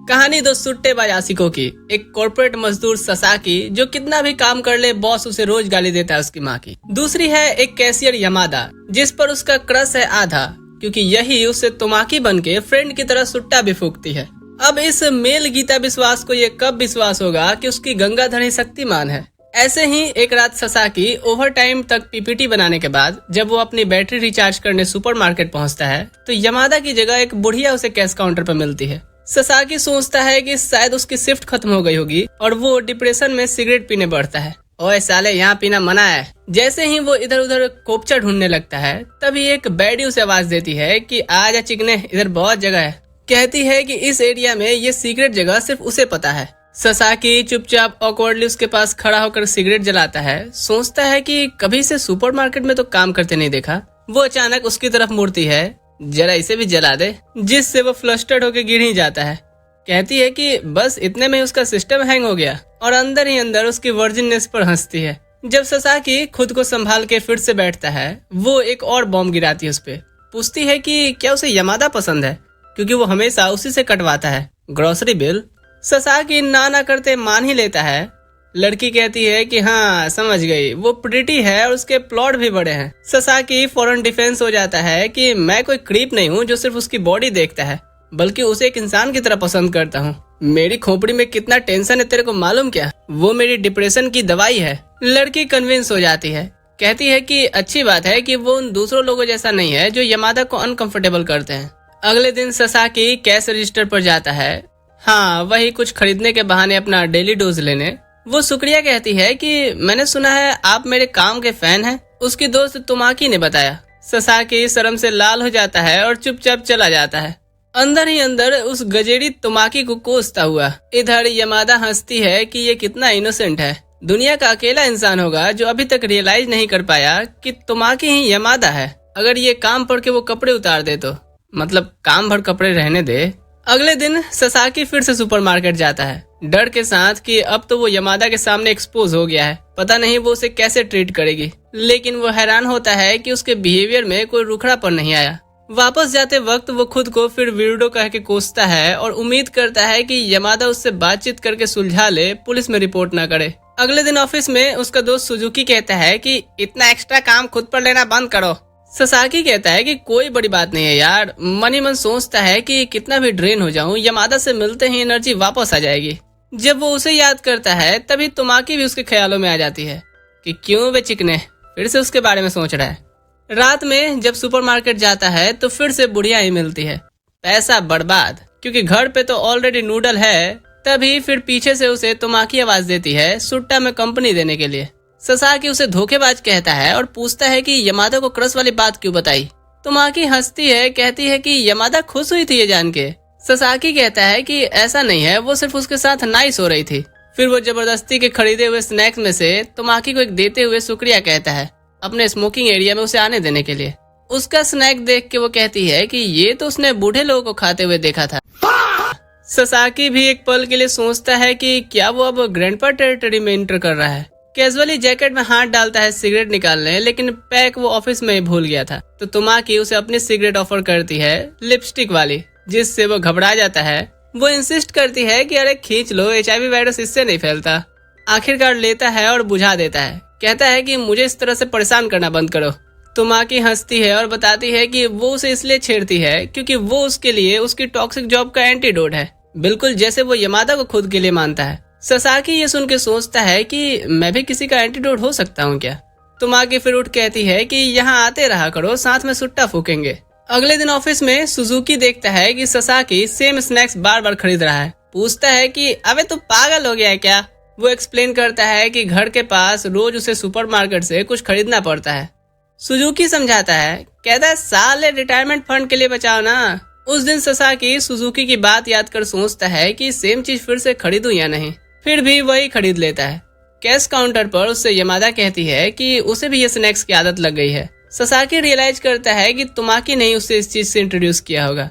कहानी दो सुट्टेबाज आशिकों की। एक कॉर्पोरेट मजदूर ससाकी जो कितना भी काम कर ले बॉस उसे रोज गाली देता है उसकी माँ की। दूसरी है एक कैशियर यमादा जिस पर उसका क्रश है आधा, क्योंकि यही उसे तुमाकी बन के फ्रेंड की तरह सुट्टा भी फूकती है। अब इस मेल गीता विश्वास को ये कब विश्वास होगा कि उसकी गंगाधर ही शक्तिमान है। ऐसे ही एक रात ससाकी ओवर टाइम तक पीपीटी बनाने के बाद जब वो अपनी बैटरी रिचार्ज करने सुपरमार्केट पहुंचता है तो यमादा की जगह एक बुढ़िया उसे कैश काउंटर पर मिलती है। ससाकी सोचता है कि शायद उसकी शिफ्ट खत्म हो गई होगी और वो डिप्रेशन में सिगरेट पीने बढ़ता है। ओए साले, यहाँ पीना मना है। जैसे ही वो इधर उधर कोपचा ढूंढने लगता है तभी एक बैडी उसे आवाज देती है कि आजा चिकने, इधर बहुत जगह है। कहती है कि इस एरिया में ये सीक्रेट जगह सिर्फ उसे पता है। ससाकी चुपचाप ऑकवर्डली उसके पास खड़ा होकर सिगरेट जलाता है। सोचता है कि कभी से सुपरमार्केट में तो काम करते नहीं देखा। वो अचानक उसकी तरफ मुड़ती है, जरा इसे भी जला दे, जिससे वो फ्लस्टर्ड होकर गिर ही जाता है। कहती है कि बस इतने में उसका सिस्टम हैंग हो गया और अंदर ही अंदर उसकी वर्जिननेस पर हंसती है। जब ससाकी खुद को संभाल के फिर से बैठता है वो एक और बॉम्ब गिराती है उस पे। पूछती है कि क्या उसे यमादा पसंद है, क्योंकि वो हमेशा उसी से कटवाता है ग्रोसरी बिल। ससाकी ना करते मान ही लेता है। लड़की कहती है कि हाँ समझ गई, वो प्रिटी है और उसके प्लॉट भी बड़े हैं। ससाकी फौरन डिफेंस हो जाता है कि मैं कोई क्रीप नहीं हूँ जो सिर्फ उसकी बॉडी देखता है, बल्कि उसे एक इंसान की तरह पसंद करता हूँ। मेरी खोपड़ी में कितना टेंशन है तेरे को मालूम क्या? वो मेरी डिप्रेशन की दवाई है। लड़की कन्विंस हो जाती है। कहती है कि अच्छी बात है कि वो उन दूसरों लोगों जैसा नहीं है जो यमादा को अनकंफर्टेबल करते हैं। अगले दिन ससाकी कैश रजिस्टर पर जाता है। हाँ, वही कुछ खरीदने के बहाने अपना डेली डोज लेने। वो शुक्रिया कहती है कि मैंने सुना है आप मेरे काम के फैन हैं। उसकी दोस्त तुमाकी ने बताया। ससाकी शर्म से लाल हो जाता है और चुपचाप चला जाता है, अंदर ही अंदर उस गजेड़ी तुमाकी को कोसता हुआ। इधर यमादा हंसती है कि ये कितना इनोसेंट है। दुनिया का अकेला इंसान होगा जो अभी तक रियलाइज नहीं कर पाया कि तुमाकी ही यमादा है। अगर ये काम पढ़ के वो कपड़े उतार दे तो, मतलब काम भर कपड़े रहने दे। अगले दिन ससाकी फिर से सुपरमार्केट जाता है, डर के साथ कि अब तो वो यमादा के सामने एक्सपोज हो गया है। पता नहीं वो उसे कैसे ट्रीट करेगी, लेकिन वो हैरान होता है कि उसके बिहेवियर में कोई रुखड़ापन नहीं आया। वापस जाते वक्त वो खुद को फिर वीर्डो कह के कोसता है और उम्मीद करता है कि यमादा उससे बातचीत करके सुलझा ले, पुलिस में रिपोर्ट न करे। अगले दिन ऑफिस में उसका दोस्त सुजुकी कहता है कि इतना एक्स्ट्रा काम खुद पर लेना बंद करो। ससाकी कहता है कि कोई बड़ी बात नहीं है यार। मन ही मन सोचता है कि कितना भी ड्रेन हो जाऊं, यमादा से मिलते ही एनर्जी वापस आ जाएगी। जब वो उसे याद करता है तभी तुमाकी भी उसके ख्यालों में आ जाती है कि क्यों वे चिकने फिर से उसके बारे में सोच रहा है। रात में जब सुपरमार्केट जाता है तो फिर से बुढ़िया ही मिलती है। पैसा बर्बाद, क्योंकि घर पे तो ऑलरेडी नूडल है। तभी फिर पीछे से उसे तुमाकी आवाज देती है सुट्टा में कंपनी देने के लिए। ससाकी उसे धोखेबाज कहता है और पूछता है कि यमादा को क्रश वाली बात क्यों बताई। तुमाकी हंसती है, कहती है कि यमादा खुश हुई थी ये जान के। ससाकी कहता है कि ऐसा नहीं है, वो सिर्फ उसके साथ नाइस हो रही थी। फिर वो जबरदस्ती के खरीदे हुए स्नैक्स में से तुमाकी को एक देते हुए शुक्रिया कहता है अपने स्मोकिंग एरिया में उसे आने देने के लिए। उसका स्नैक देख के वो कहती है कि ये तो उसने बूढ़े लोगों को खाते हुए देखा था। ससाकी भी एक पल के लिए सोचता है कि क्या वो अब ग्रैंडपा टेरिटरी में एंटर कर रहा है। कैजुअली जैकेट में हाथ डालता है सिगरेट निकालने, लेकिन पैक वो ऑफिस में ही भूल गया था। तो तुमाकी उसे अपनी सिगरेट ऑफर करती है, लिपस्टिक वाली, जिससे वो घबरा जाता है। वो इंसिस्ट करती है कि अरे खींच लो, HIV वायरस इससे नहीं फैलता। आखिरकार लेता है और बुझा देता है। कहता है कि मुझे इस तरह से परेशान करना बंद करो। तुमाकी हंसती है और बताती है कि वो उसे इसलिए छेड़ती है क्योंकि वो उसके लिए उसकी टॉक्सिक जॉब का एंटीडोट है, बिल्कुल जैसे वो यमादा को खुद के लिए मानता है। ससाकी ये सुन के सोचता है कि मैं भी किसी का एंटीडोट हो सकता हूँ क्या। तुमाकी फिर उठ कहती है कि यहाँ आते रहा करो, साथ में सुट्टा फूकेंगे। अगले दिन ऑफिस में सुजुकी देखता है कि ससाकी सेम स्नैक्स बार बार खरीद रहा है। पूछता है कि अबे तू पागल हो गया है क्या। वो एक्सप्लेन करता है कि घर के पास रोज उसे सुपरमार्केट से कुछ खरीदना पड़ता है। सुजुकी समझाता है, कहता है साले रिटायरमेंट फंड के लिए बचाओ ना। उस दिन ससाकी सुजुकी की बात याद कर सोचता है कि सेम चीज फिर से खरीदूं या नहीं। फिर भी वही खरीद लेता है। कैश काउंटर पर उससे यमादा कहती है कि उसे भी ये स्नैक्स की आदत लग गई है। ससाकी रियलाइज करता है कि तुमाकी ने उसे इस चीज से इंट्रोड्यूस किया होगा,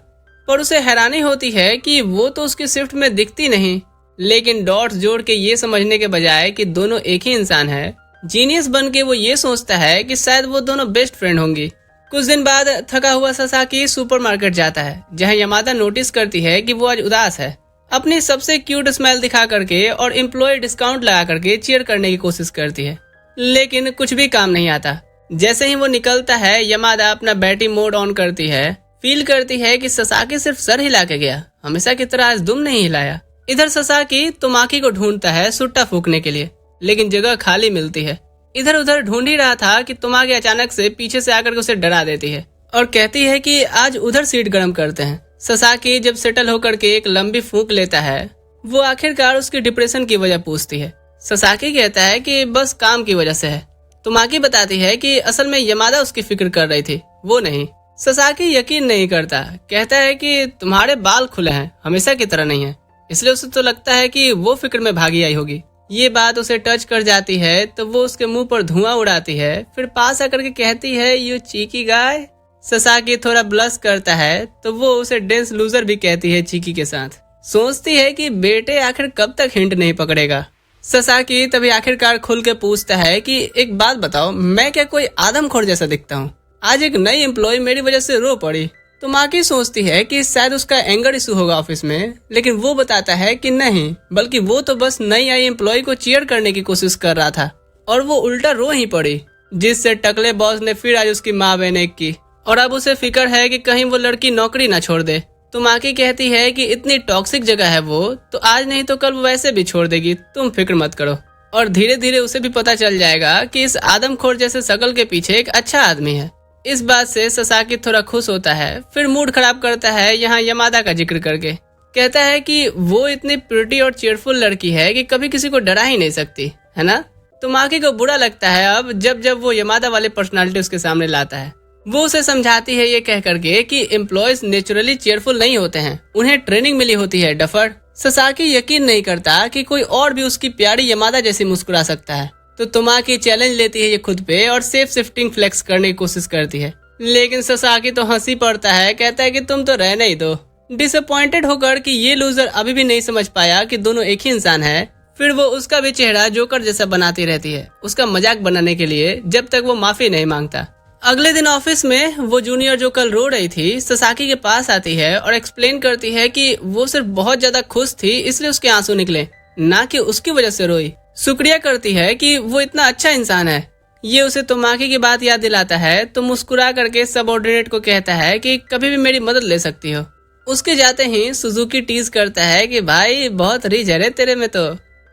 पर उसे हैरानी होती है कि वो तो उसकी शिफ्ट में दिखती नहीं। लेकिन डॉट्स जोड़ के ये समझने के बजाय कि दोनों एक ही इंसान है, जीनियस बन के वो ये सोचता है कि शायद वो दोनों बेस्ट फ्रेंड होंगी। कुछ दिन बाद थका हुआ ससाकी सुपरमार्केट जाता है, जहां यमादा नोटिस करती है कि वो आज उदास है। अपनी सबसे क्यूट स्माइल दिखा करके और एम्प्लॉय डिस्काउंट लगा करके चीयर करने की कोशिश करती है, लेकिन कुछ भी काम नहीं आता। जैसे ही वो निकलता है, यमादा अपना बैटरी मोड ऑन करती है। फील करती है कि ससाकी सिर्फ सर हिला के गया, हमेशा की तरह आज दुम नहीं हिलाया। इधर ससाकी तुमाकी को ढूंढता है सुट्टा फूकने के लिए, लेकिन जगह खाली मिलती है। इधर उधर ढूंढ ही रहा था कि तुमाकी अचानक से पीछे से आकर के उसे डरा देती है और कहती है कि आज उधर सीट गर्म करते हैं। ससाकी जब सेटल होकर के एक लंबी फूंक लेता है, वो आखिरकार उसकी डिप्रेशन की वजह पूछती है। ससाकी कहता है कि बस काम की वजह से है। तुमाकी बताती है कि असल में यमादा उसकी फिक्र कर रही थी, वो नहीं। ससाकी यकीन नहीं करता, कहता है कि तुम्हारे बाल खुले हैं, हमेशा की तरह नहीं है, इसलिए उसे तो लगता है कि वो फिक्र में भागी आई होगी। ये बात उसे टच कर जाती है तो वो उसके मुंह पर धुआं उड़ाती है, फिर पास आकर के कहती है यू चीकी गाय। ससाकी थोड़ा ब्लश करता है तो वो उसे डेंस लूजर भी कहती है चीकी के साथ। सोचती है कि बेटे आखिर कब तक हिंट नहीं पकड़ेगा। ससाकी तभी आखिरकार खुल के पूछता है कि एक बात बताओ, मैं क्या कोई आदमखोर जैसा दिखता हूँ? आज एक नई एम्प्लॉय मेरी वजह से रो पड़ी। तुमाकी सोचती है कि शायद उसका एंगर इशू होगा ऑफिस में, लेकिन वो बताता है कि नहीं, बल्कि वो तो बस नई आई एम्प्लॉय को चीयर करने की कोशिश कर रहा था और वो उल्टा रो ही पड़ी, जिससे टकले बॉस ने फिर आज उसकी माँ बहने की और अब उसे फिक्र है कि कहीं वो लड़की नौकरी ना छोड़ दे। तुमाकी कहती है कि इतनी टॉक्सिक जगह है वो, तो आज नहीं तो कल वो वैसे भी छोड़ देगी, तुम फिक्र मत करो। और धीरे धीरे उसे भी पता चल जाएगा कि इस आदमखोर जैसे शकल के पीछे एक अच्छा आदमी है। इस बात से ससाकी थोड़ा खुश होता है, फिर मूड खराब करता है यहाँ यमादा का जिक्र करके। कहता है कि वो इतनी प्रिटी और चीयरफुल लड़की है कि कभी किसी को डरा ही नहीं सकती, है ना। तुमाकी को बुरा लगता है अब जब वो यमादा वाली पर्सनालिटी उसके सामने लाता है। वो उसे समझाती है ये कह करके कि एम्प्लॉयज नेचुरली चीयरफुल नहीं होते हैं, उन्हें ट्रेनिंग मिली होती है डफर। ससाकी यकीन नहीं करता कि कोई और भी उसकी प्यारी यमादा जैसी मुस्कुरा सकता है, तो तुमाकी चैलेंज लेती है ये खुद पे और सेफ शिफ्टिंग फ्लेक्स करने की कोशिश करती है। लेकिन ससाकी तो हंसी पड़ता है, कहता है कि तुम तो रहने ही दो। डिसअपॉइंटेड होकर कि ये लूजर अभी भी नहीं समझ पाया कि दोनों एक ही इंसान है, फिर वो उसका भी चेहरा जोकर जैसा बनाती रहती है उसका मजाक बनाने के लिए, जब तक वो माफी नहीं मांगता। अगले दिन ऑफिस में वो जूनियर जो कल रो रही थी ससाकी के पास आती है और एक्सप्लेन करती है कि वो सिर्फ बहुत ज्यादा खुश थी इसलिए उसके आंसू निकले, ना कि उसकी वजह से रोई। शुक्रिया करती है कि वो इतना अच्छा इंसान है। ये उसे तुमाकी की बात याद दिलाता है तो मुस्कुरा करके सबऑर्डिनेट को कहता है कि कभी भी मेरी मदद ले सकती हो। उसके जाते ही सुजुकी टीज करता है कि भाई बहुत रीच है रे तेरे में तो,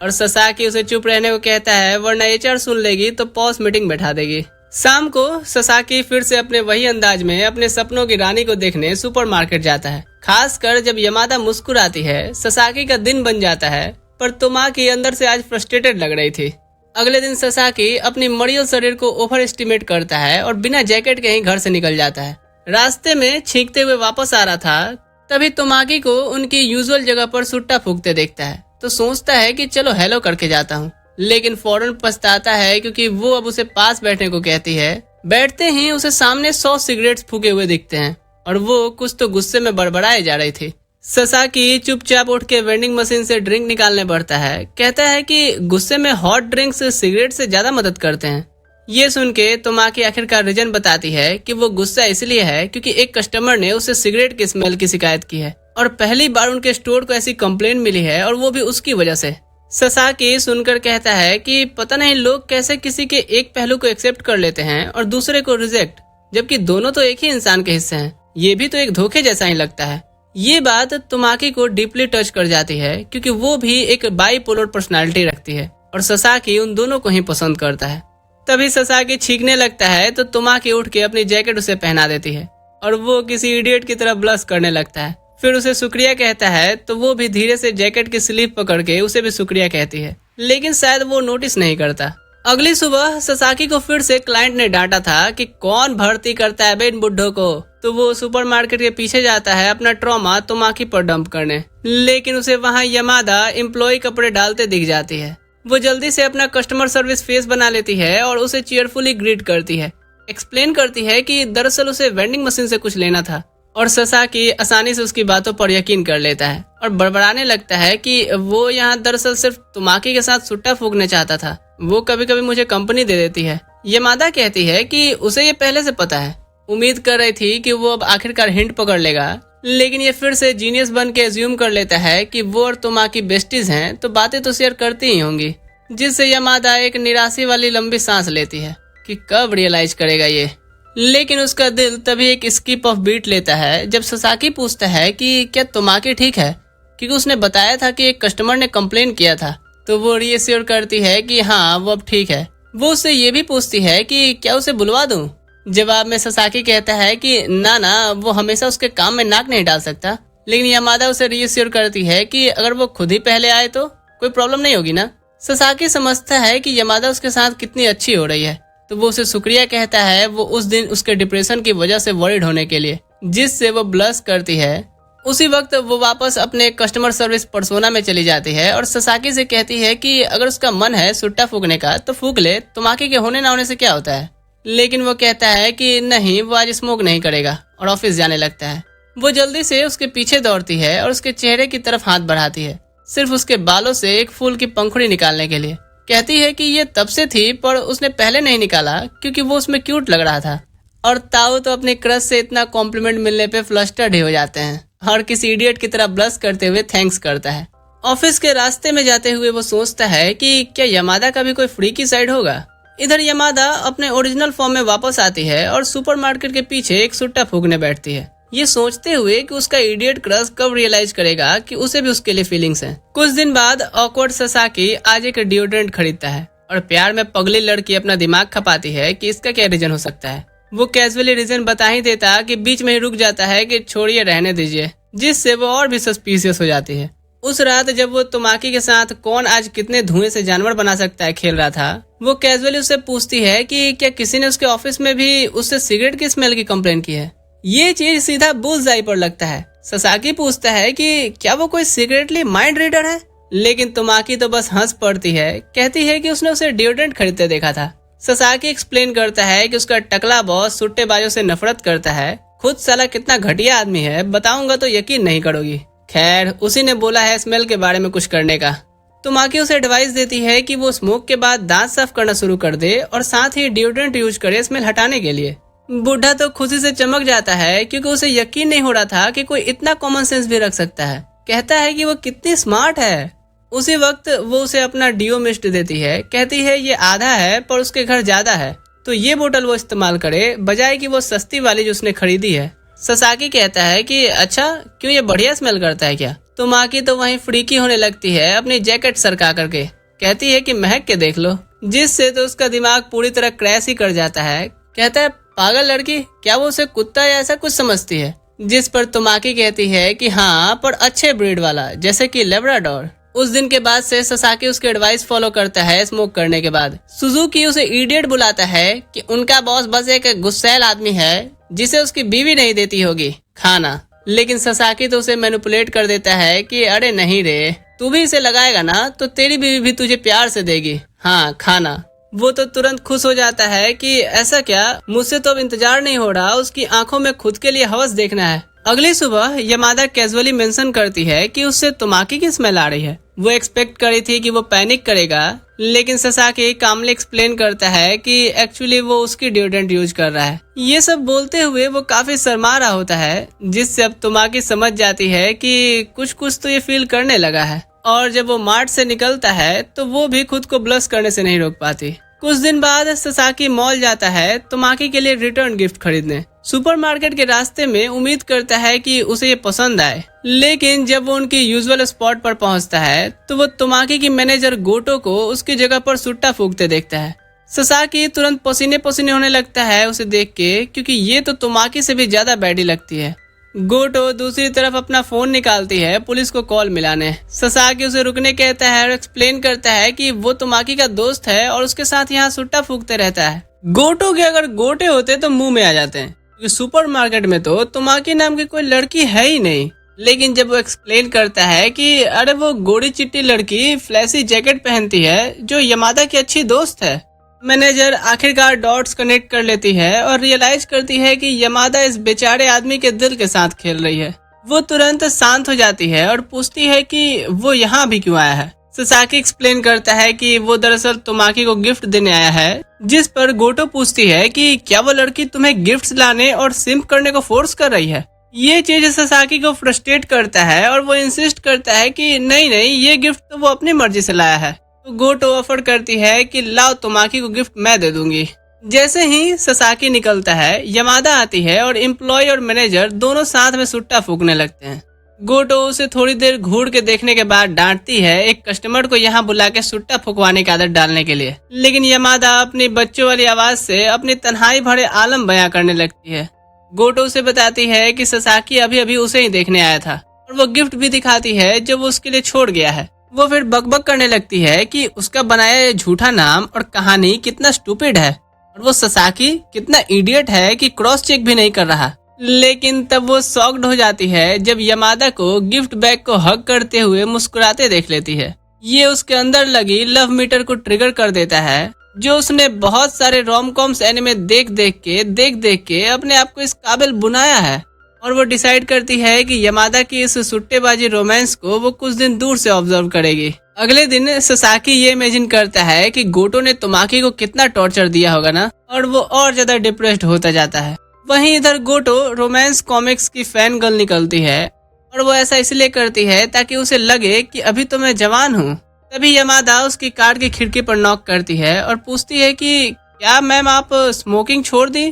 और ससाकी उसे चुप रहने को कहता है वरना एचआर सुन लेगी तो पॉस मीटिंग बैठा देगी। शाम को ससाकी फिर से अपने वही अंदाज में अपने सपनों की रानी को देखने सुपरमार्केट जाता है। खासकर जब यमादा मुस्कुराती है ससाकी का दिन बन जाता है, पर तुमाकी अंदर से आज फ्रस्ट्रेटेड लग रही थी। अगले दिन ससाकी अपनी मरियल शरीर को ओवर एस्टिमेट करता है और बिना जैकेट के ही घर से निकल जाता है। रास्ते में छींकते हुए वापस आ रहा था, तभी तुमाकी को उनकी यूजुअल जगह पर सुट्टा फूकते देखता है, तो सोचता है कि चलो हेलो करके जाता हूँ, लेकिन फौरन पछताता है क्योंकि वो अब उसे पास बैठने को कहती है। बैठते ही उसे सामने 100 सिगरेट्स फूके हुए दिखते हैं और वो कुछ तो गुस्से में बड़बड़ाए जा रही थी। ससाकी चुपचाप उठ के वेंडिंग मशीन से ड्रिंक निकालने बढ़ता है। कहता है कि गुस्से में हॉट ड्रिंक्स सिगरेट से ज्यादा मदद करते हैं। ये सुन के तुमाकी आखिरकार रीजन बताती है कि वो गुस्सा इसलिए है क्योंकि एक कस्टमर ने उसे सिगरेट की स्मेल की शिकायत की है और पहली बार उनके स्टोर को ऐसी कंप्लेन मिली है और वो भी उसकी वजह से। ससाकी सुनकर कहता है कि पता नहीं लोग कैसे किसी के एक पहलू को एक्सेप्ट कर लेते हैं और दूसरे को रिजेक्ट, जबकि दोनों तो एक ही इंसान के हिस्से हैं। ये भी तो एक धोखे जैसा ही लगता है। ये बात तुमाकी को डीपली टच कर जाती है क्योंकि वो भी एक बाइपोलर पर्सनालिटी रखती है और ससाकी उन दोनों को ही पसंद करता है। तभी ससाकी छींकने लगता है तो तुमाकी उठ के अपनी जैकेट उसे पहना देती है और वो किसी इडियट की तरह ब्लश करने लगता है। फिर उसे शुक्रिया कहता है तो वो भी धीरे से जैकेट की स्लीव पकड़ के उसे भी शुक्रिया कहती है, लेकिन शायद वो नोटिस नहीं करता। अगली सुबह ससाकी को फिर से क्लाइंट ने डांटा था कि कौन भर्ती करता है बे इन बुड्ढों को, तो वो सुपरमार्केट के पीछे जाता है अपना ट्रॉमा तुमाकी पर डंप करने, लेकिन उसे वहाँ यमादा एम्प्लॉय कपड़े डालते दिख जाती है। वो जल्दी से अपना कस्टमर सर्विस फेस बना लेती है और उसे चीयरफुली ग्रीट करती है। एक्सप्लेन करती है कि दरअसल उसे वेंडिंग मशीन से कुछ लेना था और ससाकी आसानी से उसकी बातों पर यकीन कर लेता है और बड़बड़ाने लगता है कि वो यहाँ दरअसल सिर्फ तुमाकी के साथ सुट्टा फूकने चाहता था, वो कभी कभी मुझे कंपनी दे देती है। यमादा कहती है कि उसे ये पहले से पता है, उम्मीद कर रही थी कि वो अब आखिरकार हिंट पकड़ लेगा, लेकिन ये फिर से जीनियस बन के एज्यूम कर लेता है कि वो और तोमाकी बेस्टीज हैं, तो बातें तो शेयर करती ही होंगी, जिससे यामादा एक निराशा वाली लंबी सांस लेती है कि कब रियलाइज करेगा ये। लेकिन उसका दिल तभी एक स्किप ऑफ बीट लेता है जब ससाकी पूछता है कि क्या तोमाकी ठीक है, क्योंकि उसने बताया था कि एक कस्टमर ने कंप्लेन किया था। तो वो रीअश्योर करती है कि हाँ वो अब ठीक है। वो उससे ये भी पूछती है कि क्या उसे बुलवा दूं। जवाब में ससाकी कहता है कि ना वो हमेशा उसके काम में नाक नहीं डाल सकता। लेकिन यामादा उसे रीअश्योर करती है कि अगर वो खुद ही पहले आए तो कोई प्रॉब्लम नहीं होगी ना। ससाकी समझता है कि यामादा उसके साथ कितनी अच्छी हो रही है, तो वो उसे शुक्रिया कहता है वो उस दिन उसके डिप्रेशन की वजह से वरीड होने के लिए, जिससे वो ब्लश करती है। उसी वक्त वो वापस अपने कस्टमर सर्विस पर्सोना में चली जाती है और ससाकी से कहती है कि अगर उसका मन है सुट्टा फूकने का तो फूक ले, तोमाकी के होने ना होने से क्या होता है। लेकिन वो कहता है कि नहीं, वो आज स्मोक नहीं करेगा और ऑफिस जाने लगता है। वो जल्दी से उसके पीछे दौड़ती है और उसके चेहरे की तरफ हाथ बढ़ाती है, सिर्फ उसके बालों से एक फूल की पंखुड़ी निकालने के लिए। कहती है कि ये तब से थी, पर उसने पहले नहीं निकाला क्योंकि वो उसमें क्यूट लग रहा था। और ताऊ तो अपने क्रश से इतना कॉम्प्लीमेंट मिलने पे फ्लस्टर्ड ही हो जाते हैं और किसी इडियट की तरह ब्लश करते हुए थैंक्स करता है। ऑफिस के रास्ते में जाते हुए वो सोचता है कि क्या यामादा का भी कोई फ्रीकी साइड होगा। इधर यामादा अपने ओरिजिनल फॉर्म में वापस आती है और सुपरमार्केट के पीछे एक सुट्टा फूकने बैठती है, ये सोचते हुए कि उसका इडियट क्रश कब रियलाइज करेगा कि उसे भी उसके लिए फीलिंग्स हैं। कुछ दिन बाद ऑकवर्ड ससाकी आज एक डिओड्रेंट खरीदता है और प्यार में पगली लड़की अपना दिमाग खपाती है कि इसका क्या रीजन हो सकता है। वो कैजुअली रीजन बता ही देता कि बीच में ही रुक जाता है कि छोड़िए रहने दीजिए, जिससे वो और भी सस्पिशियस हो जाती है। उस रात जब वो तोमाकी के साथ कौन आज कितने धुएं से जानवर बना सकता है खेल रहा था, वो कैजुअली उससे पूछती है कि क्या किसी ने उसके ऑफिस में भी उससे सिगरेट की स्मेल की कंप्लेन की है। ये चीज सीधा बुल्सआई पर लगता है। ससाकी पूछता है कि क्या वो कोई सीक्रेटली माइंड रीडर है, लेकिन तोमाकी तो बस हंस पड़ती है, कहती है कि उसने उसे डिओड्रेंट खरीदते देखा था। ससाकी एक्सप्लेन करता है कि उसका टकला बॉस सुट्टेबाजों से नफरत करता है, खुद साला कितना घटिया आदमी है, बताऊंगा तो यकीन नहीं करोगी। खैर उसी ने बोला है स्मेल के बारे में कुछ करने का। तोमाकी उसे एडवाइस देती है कि वो स्मोक के बाद दांत साफ करना शुरू कर दे और साथ ही डिओड्रेंट यूज करे स्मेल हटाने के लिए। बूढ़ा तो खुशी से चमक जाता है क्योंकि उसे यकीन नहीं हो रहा था कि कोई इतना कॉमन सेंस भी रख सकता है। कहता है कि वो कितनी स्मार्ट है। उसी वक्त वो उसे अपना डिओ मिस्ट देती है, कहती है ये आधा है पर उसके घर ज्यादा है, तो ये बोतल वो इस्तेमाल करे बजाय कि वो सस्ती वाली जो उसने खरीदी है। ससाकी कहता है कि अच्छा क्यों, ये बढ़िया स्मेल करता है क्या। तोमाकी तो वहीं फ्रीकी होने लगती है अपनी जैकेट सरका करके, कहती है कि महक के देख लो, जिससे तो उसका दिमाग पूरी तरह क्रैश ही कर जाता है। कहता है पागल लड़की, क्या वो उसे कुत्ता या ऐसा कुछ समझती है। जिस पर तोमाकी कहती है कि हाँ पर अच्छे ब्रीड वाला, जैसे कि लेब्राडोर। उस दिन के बाद से ससाकी उसके एडवाइस फॉलो करता है स्मोक करने के बाद। सुजुकी उसे इडियट बुलाता है कि उनका बॉस बस एक गुस्सैल आदमी है जिसे उसकी बीवी नहीं देती होगी खाना। लेकिन ससाकी तो उसे मैनिपुलेट कर देता है कि अरे नहीं रे, तू भी इसे लगाएगा ना तो तेरी बीवी भी तुझे प्यार से देगी, हाँ खाना। वो तो तुरंत खुश हो जाता है कि ऐसा क्या, मुझसे तो अब इंतजार नहीं हो रहा, उसकी आंखों में खुद के लिए हवस देखना है। अगली सुबह यामादा कैजुअली मेंशन करती है कि उससे तोमाकी की स्मेल आ रही है। वो एक्सपेक्ट करी थी कि वो पैनिक करेगा, लेकिन ससाकी कामली एक्सप्लेन करता है कि एक्चुअली वो उसकी डिओड्रेंट यूज कर रहा है। ये सब बोलते हुए वो काफी शर्मा रहा होता है, जिससे अब तोमाकी समझ जाती है कि कुछ तो ये फील करने लगा है। और जब वो मार्ट से निकलता है तो वो भी खुद को ब्लश करने से नहीं रोक पाती। कुछ दिन बाद ससाकी मॉल जाता है तोमाकी के लिए रिटर्न गिफ्ट खरीदने। सुपरमार्केट के रास्ते में उम्मीद करता है कि उसे ये पसंद आए, लेकिन जब वो उनकी यूजुअल स्पॉट पर पहुंचता है तो वो तोमाकी की मैनेजर गोटो को उसकी जगह पर सुट्टा फूकते देखता है। ससाकी तुरंत पसीने पसीने होने लगता है उसे देख के, क्योंकि ये तो तोमाकी से भी ज्यादा बैडी लगती है। गोटो दूसरी तरफ अपना फोन निकालती है पुलिस को कॉल मिलाने। ससाकी उसे रुकने कहता है और एक्सप्लेन करता है कि वो तोमाकी का दोस्त है और उसके साथ यहाँ सुट्टा फूकते रहता है। गोटो के अगर गोटे होते तो मुंह में आ जाते हैं, क्योंकि सुपरमार्केट में तो तोमाकी नाम की कोई लड़की है ही नहीं। लेकिन जब वो एक्सप्लेन करता है कि अरे वो गोरी चिट्टी लड़की फ्लैशी जैकेट पहनती है जो यामादा की अच्छी दोस्त है, मैनेजर आखिरकार डॉट्स कनेक्ट कर लेती है और रियलाइज करती है कि यामादा इस बेचारे आदमी के दिल के साथ खेल रही है। वो तुरंत शांत हो जाती है और पूछती है कि वो यहाँ भी क्यों आया है। ससाकी एक्सप्लेन करता है कि वो दरअसल तोमाकी को गिफ्ट देने आया है, जिस पर गोटो पूछती है कि क्या वो लड़की तुम्हें गिफ्ट्स लाने और सिम्प करने को फोर्स कर रही है। ये चीज ससाकी को फ्रस्ट्रेट करता है और वो इंसिस्ट करता है कि नहीं नहीं, ये गिफ्ट तो वो अपनी मर्जी से लाया है। तो गोटो ऑफर करती है कि लाओ, तुमाकी को गिफ्ट मैं दे दूंगी। जैसे ही ससाकी निकलता है, यमादा आती है और एम्प्लॉय और मैनेजर दोनों साथ में सुट्टा फूकने लगते हैं। गोटो उसे थोड़ी देर घूर के देखने के बाद डांटती है एक कस्टमर को यहाँ बुला के सुट्टा फुकवाने की आदत डालने के लिए, लेकिन यमादा अपनी बच्चों वाली आवाज से अपनी तन्हाई भरे आलम बयां करने लगती है। गोटो उसे बताती है कि ससाकी अभी अभी उसे ही देखने आया था और वो गिफ्ट भी दिखाती है जो वो उसके लिए छोड़ गया है। वो फिर बकबक करने लगती है कि उसका बनाया ये झूठा नाम और कहानी कितना स्टूपिड है और वो ससाकी कितना इडियट है कि क्रॉस चेक भी नहीं कर रहा। लेकिन तब वो शॉक्ड हो जाती है जब यमादा को गिफ्ट बैग को हग करते हुए मुस्कुराते देख लेती है। ये उसके अंदर लगी लव मीटर को ट्रिगर कर देता है, जो उसने बहुत सारे रोम कॉम्स एनिमे देख देख के अपने आप को इस काबिल बनाया है। और वो डिसाइड करती है कि यमादा की इस सुट्टेबाजी रोमांस को वो कुछ दिन दूर से ऑब्जर्व करेगी। अगले दिन ससाकी ये इमेजिन करता है कि गोटो ने तुमाकी को कितना टॉर्चर दिया होगा ना, और वो और ज्यादा डिप्रेस्ड होता जाता है। वहीं इधर गोटो रोमांस कॉमिक्स की फैन गर्ल निकलती है और वो ऐसा इसलिए करती है ताकि उसे लगे कि अभी तो मैं जवान हूँ। तभी यमादा उसकी कार की खिड़की पर नॉक करती है और पूछती है कि क्या मैम आप स्मोकिंग छोड़ दी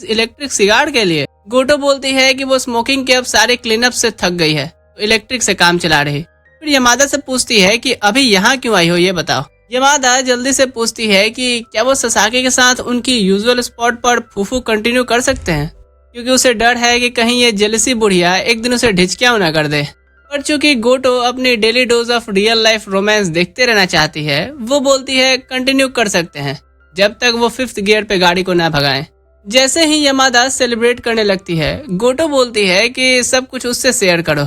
इलेक्ट्रिक सिगार के लिए। गोटो बोलती है कि वो स्मोकिंग के अब सारे क्लीनअप से थक गई है, तो इलेक्ट्रिक से काम चला रही। फिर यमादा से पूछती है कि अभी यहाँ क्यों आई हो, ये बताओ। यमादा जल्दी से पूछती है कि क्या वो ससाकी के साथ उनकी यूजुअल स्पॉट पर फूफू कंटिन्यू कर सकते हैं, क्योंकि उसे डर है कि कहीं ये जेलसी बुढ़िया एक दिन उसे ढिचकियां ना कर दे। पर चूंकि गोटो अपनी daily dose of real life romance देखते रहना चाहती है, वो बोलती है कंटिन्यू कर सकते हैं जब तक वो 5th गियर पे गाड़ी को ना भगाएं। जैसे ही यमादा सेलिब्रेट करने लगती है, गोटो बोलती है कि सब कुछ उससे शेयर करो,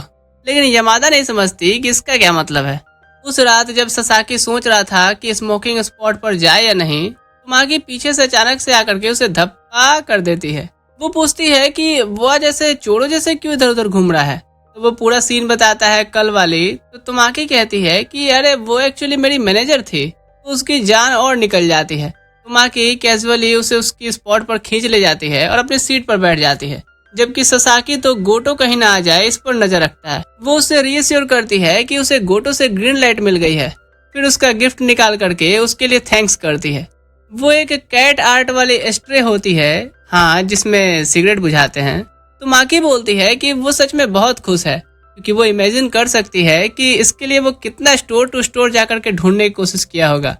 लेकिन यमादा नहीं समझती कि इसका क्या मतलब है। उस रात जब ससाकी सोच रहा था कि स्मोकिंग स्पॉट पर जाए या नहीं, तुमाकी पीछे से अचानक से आकर के उसे धप्पा कर देती है। वो पूछती है कि वो आज ऐसे चोरों जैसे क्यों इधर उधर घूम रहा है। तो वो पूरा सीन बताता है कल वाली। तो तुमाकी कहती है कि अरे वो एक्चुअली मेरी मैनेजर थी, तो उसकी जान और निकल जाती है। तुमाकी कैजुअली उसे उसकी स्पॉट पर खींच ले जाती है और अपनी सीट पर बैठ जाती है, जबकि ससाकी तो गोटो कहीं ना आ जाए इस पर नजर रखता है। वो उसे रीअश्योर करती है कि उसे गोटो से ग्रीन लाइट मिल गई है, फिर उसका गिफ्ट निकाल करके उसके लिए थैंक्स करती है। वो एक कैट आर्ट वाली एस्ट्रे होती है, हाँ, जिसमें सिगरेट बुझाते हैं। तुमाकी बोलती है कि वो सच में बहुत खुश है, क्योंकि वो इमेजिन कर सकती है कि इसके लिए वो कितना स्टोर टू स्टोर जाकर के ढूंढने की कोशिश किया होगा।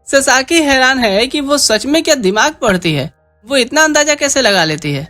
ससाकी हैरान है कि वो सच में क्या दिमाग पढ़ती है, वो इतना अंदाजा कैसे लगा लेती है।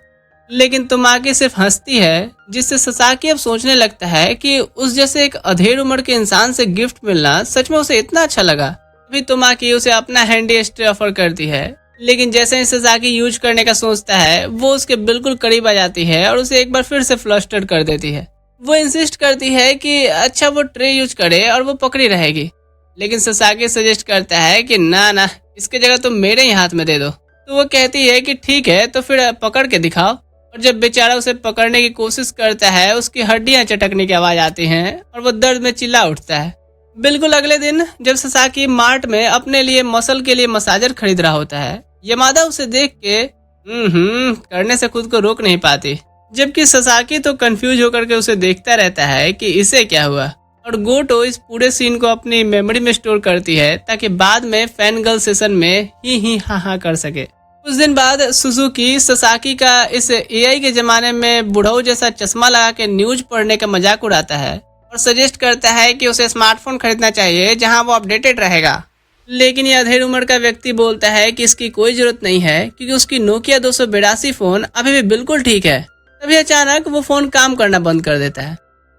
लेकिन तुमाकी सिर्फ हंसती है, जिससे ससाकी अब सोचने लगता है कि उस जैसे एक अधेड़ उम्र के इंसान से गिफ्ट मिलना सच में उसे इतना अच्छा लगा। अभी तुमाकी उसे अपना हैंडी एस्ट्रे ऑफर करती है, लेकिन जैसे ही ससाकी यूज करने का सोचता है, वो उसके बिल्कुल करीब आ जाती है और उसे एक बार फिर से फ्लस्टर्ड कर देती है। वो इंसिस्ट करती है कि अच्छा वो ट्रे यूज करे और वो पकड़ी रहेगी, लेकिन ससाकी सजेस्ट करता है कि ना, इसके जगह तुम मेरे ही हाथ में दे दो। तो वो कहती है कि ठीक है, तो फिर पकड़ के दिखाओ। और जब बेचारा उसे पकड़ने की कोशिश करता है, उसकी हड्डियां चटकने की आवाज आती है और वो दर्द में चिल्ला उठता है। बिल्कुल अगले दिन जब ससाकी मार्ट में अपने लिए मसल के लिए मसाजर खरीद रहा होता है, यमादा उसे देख के करने से खुद को रोक नहीं पाती, जबकि ससाकी तो कंफ्यूज होकर के उसे देखता रहता है कि इसे क्या हुआ। और गोटो इस पूरे सीन को अपनी मेमोरी में स्टोर करती है ताकि बाद में फैन गर्ल सेशन में ही हाँ कर सके। कुछ दिन बाद सुजुकी ससाकी का इस एआई के जमाने में बुढ़ऊ जैसा चश्मा लगा के न्यूज पढ़ने का मजाक उड़ाता है और सजेस्ट करता है कि उसे स्मार्टफोन खरीदना चाहिए जहां वो अपडेटेड रहेगा। लेकिन यह अधेड़ उम्र का व्यक्ति बोलता है कि इसकी कोई जरूरत नहीं है, क्योंकि उसकी नोकिया 282 फोन अभी भी बिल्कुल ठीक है। तभी अचानक वो फोन काम करना बंद कर देता है।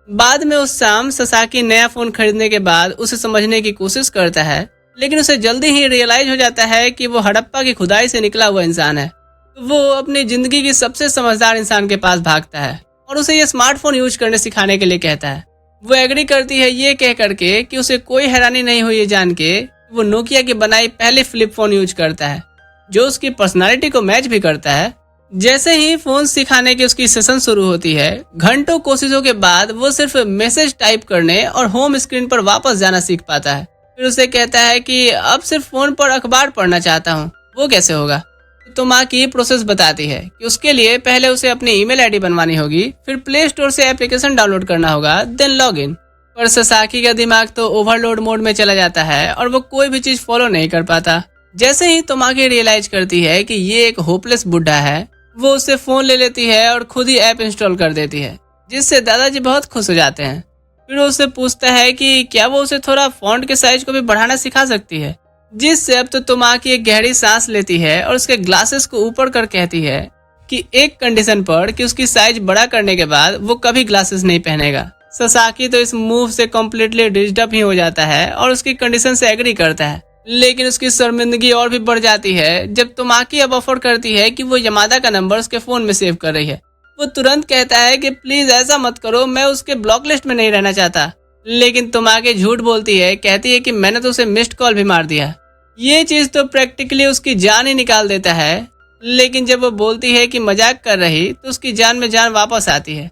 बाद में उस शाम ससाकी नया फोन खरीदने के बाद उसे समझने की कोशिश करता है, लेकिन उसे जल्दी ही रियलाइज हो जाता है कि वो हड़प्पा की खुदाई से निकला हुआ इंसान है। वो अपनी जिंदगी की सबसे समझदार इंसान के पास भागता है और उसे ये स्मार्टफोन यूज करने सिखाने के लिए कहता है। वो एग्री करती है ये कह करके कि उसे कोई हैरानी नहीं हुई जान के वो नोकिया की बनाई पहले फ्लिप फोन यूज करता है, जो उसकी पर्सनालिटी को मैच भी करता है। जैसे ही फोन सिखाने की उसकी सेशन शुरू होती है, घंटों कोशिशों के बाद वो सिर्फ मैसेज टाइप करने और होम स्क्रीन पर वापस जाना सीख पाता है। फिर उसे कहता है कि अब सिर्फ फोन पर अखबार पढ़ना चाहता हूँ, वो कैसे होगा। तोमाकी प्रोसेस बताती है कि उसके लिए पहले उसे अपनी ईमेल आईडी बनवानी होगी, फिर प्ले स्टोर से एप्लीकेशन डाउनलोड करना होगा, देन लॉग इन। पर ससाकी का दिमाग तो ओवरलोड मोड में चला जाता है और वो कोई भी चीज फॉलो नहीं कर पाता। जैसे ही तोमाकी रियलाइज करती है कि ये एक होपलेस बुढ़ा है, वो उससे फोन ले लेती है और खुद ही ऐप इंस्टॉल कर देती है, जिससे दादाजी बहुत खुश हो जाते हैं। फिर वो उससे पूछता है कि क्या वो उसे थोड़ा फॉन्ट के साइज को भी बढ़ाना सिखा सकती है, जिससे अब तो तोमाकी एक गहरी सांस लेती है और उसके ग्लासेस को ऊपर कर कहती है कि एक कंडीशन पर कि उसकी साइज बड़ा करने के बाद वो कभी ग्लासेस नहीं पहनेगा। ससाकी तो इस मूव से कम्प्लीटली डिस्टर्ब ही हो जाता है और उसकी कंडीशन से एग्री करता है, लेकिन उसकी शर्मिंदगी और भी बढ़ जाती है जब तोमाकी अब ऑफर करती है कि वो यमादा का नंबर उसके फोन में सेव कर रही है। वो तुरंत कहता है कि प्लीज ऐसा मत करो, मैं उसके ब्लॉक लिस्ट में नहीं रहना चाहता। लेकिन तोमाकी झूठ बोलती है, कहती है कि मैंने तो उसे मिस्ड कॉल भी मार दिया। ये चीज तो प्रैक्टिकली उसकी जान ही निकाल देता है, लेकिन जब वो बोलती है कि मजाक कर रही तो उसकी जान में जान वापस आती है।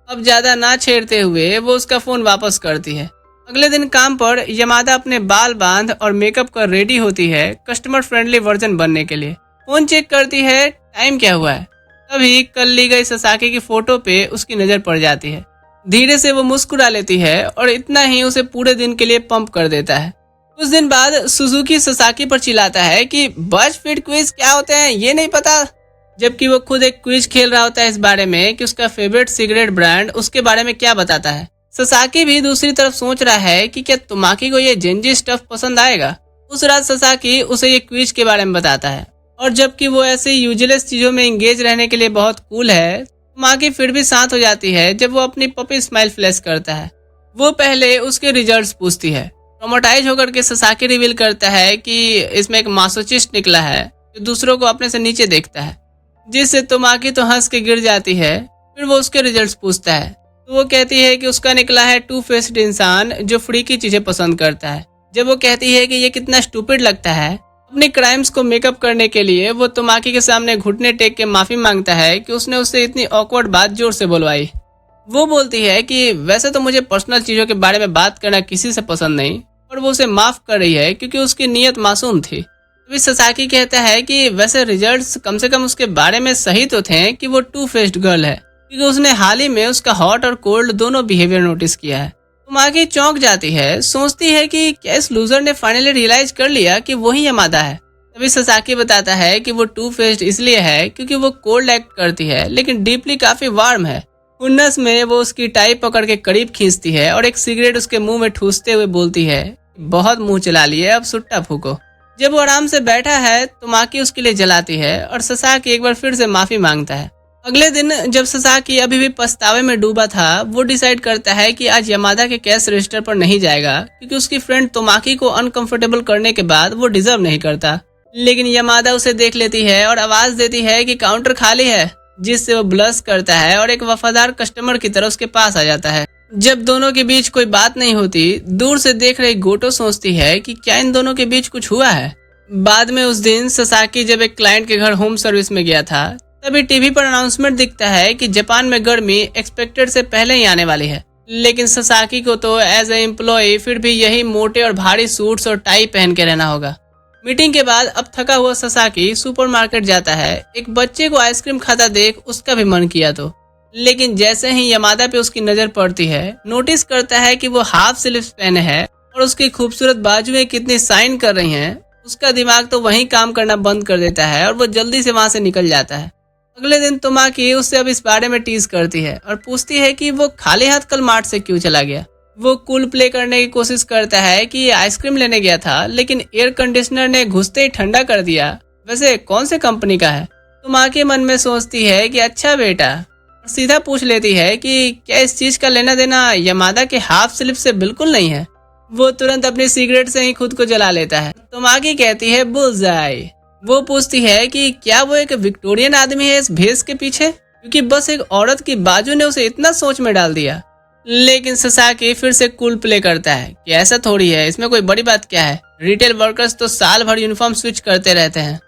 अब ज्यादा ना छेड़ते हुए वो उसका फोन वापस करती है। अगले दिन काम पर यमादा अपने बाल बांध और मेकअप कर रेडी होती है कस्टमर फ्रेंडली वर्जन बनने के लिए। फोन चेक करती है टाइम क्या हुआ है, तभी कल ली गई ससाकी की फोटो पे उसकी नजर पड़ जाती है। धीरे से वो मुस्कुरा लेती है और इतना ही उसे पूरे दिन के लिए पंप कर देता है। कुछ दिन बाद सुजुकी ससाकी पर चिल्लाता है कि बज़फीड क्विज क्या होते हैं ये नहीं पता, जबकि वो खुद एक क्विज खेल रहा होता है इस बारे में कि उसका फेवरेट सिगरेट ब्रांड उसके बारे में क्या बताता है। ससाकी भी दूसरी तरफ सोच रहा है कि क्या तोमाकी को ये जेंजी स्टफ पसंद आएगा। उस रात ससाकी उसे ये क्विज के बारे में बताता है और जबकि वो ऐसे यूजलेस चीजों में एंगेज रहने के लिए बहुत कूल है, तोमाकी फिर भी शांत हो जाती है जब वो अपनी पपी स्माइल फ्लैश करता है। वो पहले उसके रिजल्ट्स पूछती है। ट्रॉमेटाइज होकर के ससाकी रिवील करता है कि इसमें एक मासोचिस्ट निकला है जो दूसरों को अपने से नीचे देखता है, जिससे तोमाकी तो हंस के गिर जाती है। फिर वो उसके रिजल्ट्स पूछता है तो वो कहती है कि उसका निकला है टू फेस्ड इंसान जो फ्री की चीजें पसंद करता है। जब वो कहती है कि ये कितना स्टूपिड लगता है, अपने क्राइम्स को मेकअप करने के लिए वो तोमाकी के सामने घुटने टेक के माफी मांगता है कि उसने उससे इतनी ऑकवर्ड बात जोर से बुलवाई। वो बोलती है कि वैसे तो मुझे पर्सनल चीजों के बारे में बात करना किसी से पसंद नहीं, और वो उसे माफ कर रही है क्योंकि उसकी नीयत मासूम थी। तभी ससाकी कहता है कि वैसे रिजल्ट्स कम से कम उसके बारे में सही तो थे कि वो टू फेस्ड गर्ल है, क्योंकि उसने हाल ही में उसका हॉट और कोल्ड दोनों बिहेवियर नोटिस किया है। तोमाकी चौंक जाती है, सोचती है कि क्या इस लूजर ने फाइनली रियलाइज कर लिया कि वही यमादा है। तभी ससाकी बताता है कि वो टू फेस्ड इसलिए है क्योंकि वो कोल्ड एक्ट करती है लेकिन डीपली काफी वार्म है। हुन्नस में वो उसकी टाई पकड़ के करीब खींचती है और एक सिगरेट उसके मुंह में ठूसते हुए बोलती है, बहुत मुंह चला लिए, अब सुट्टा फूको। जब वो आराम से बैठा है तोमाकी उसके लिए जलाती है और ससाकी एक बार फिर से माफी मांगता है। अगले दिन जब ससाकी अभी भी पछतावे में डूबा था, वो डिसाइड करता है कि आज यमादा के कैश रजिस्टर पर नहीं जाएगा क्योंकि उसकी फ्रेंड तोमाकी को अनकंफर्टेबल करने के बाद वो डिजर्व नहीं करता। लेकिन यमादा उसे देख लेती है और आवाज देती है कि काउंटर खाली है, जिससे वो ब्लश करता है और एक वफादार कस्टमर की तरह उसके पास आ जाता है। जब दोनों के बीच कोई बात नहीं होती, दूर से देख रही गोटो सोचती है कि क्या इन दोनों के बीच कुछ हुआ है। बाद में उस दिन ससाकी जब एक क्लाइंट के घर होम सर्विस में गया था, तभी टीवी पर अनाउंसमेंट दिखता है कि जापान में गर्मी एक्सपेक्टेड से पहले ही आने वाली है। लेकिन ससाकी को तो एज ए एम्प्लॉय फिर भी यही मोटे और भारी सूट्स और टाई पहन के रहना होगा। मीटिंग के बाद अब थका हुआ ससाकी सुपरमार्केट जाता है। एक बच्चे को आइसक्रीम खाता देख उसका भी मन किया तो, लेकिन जैसे ही यमादा पे उसकी नजर पड़ती है, नोटिस करता है कि वो हाफ स्लीव्स पहने हैं और उसकी खूबसूरत बाजुएं कितनी शाइन कर रही हैं। उसका दिमाग तो वहीं काम करना बंद कर देता है और वो जल्दी से वहां से निकल जाता है। अगले दिन तोमाकी उससे अब इस बारे में टीज करती है और पूछती है कि वो खाली हाथ कल मार्ट से क्यों चला गया। वो कूल प्ले करने की कोशिश करता है कि आइसक्रीम लेने गया था, लेकिन एयर कंडीशनर ने घुसते ही ठंडा कर दिया। वैसे कौन से कंपनी का है? तोमाकी मन में सोचती है कि अच्छा बेटा, और सीधा पूछ लेती है कि क्या इस चीज का लेना देना यमादा के हाफ स्लीव से बिल्कुल नहीं है। वो तुरंत अपनी सिगरेट से ही खुद को जला लेता है। तोमाकी कहती है बुलजाई। वो पूछती है कि क्या वो एक विक्टोरियन आदमी है इस भेस के पीछे, क्योंकि बस एक औरत की बाजू ने उसे इतना सोच में डाल दिया। लेकिन ससाकी फिर से कूल प्ले करता है कि ऐसा थोड़ी है, इसमें कोई बड़ी बात क्या है, रिटेल वर्कर्स तो साल भर यूनिफॉर्म स्विच करते रहते हैं।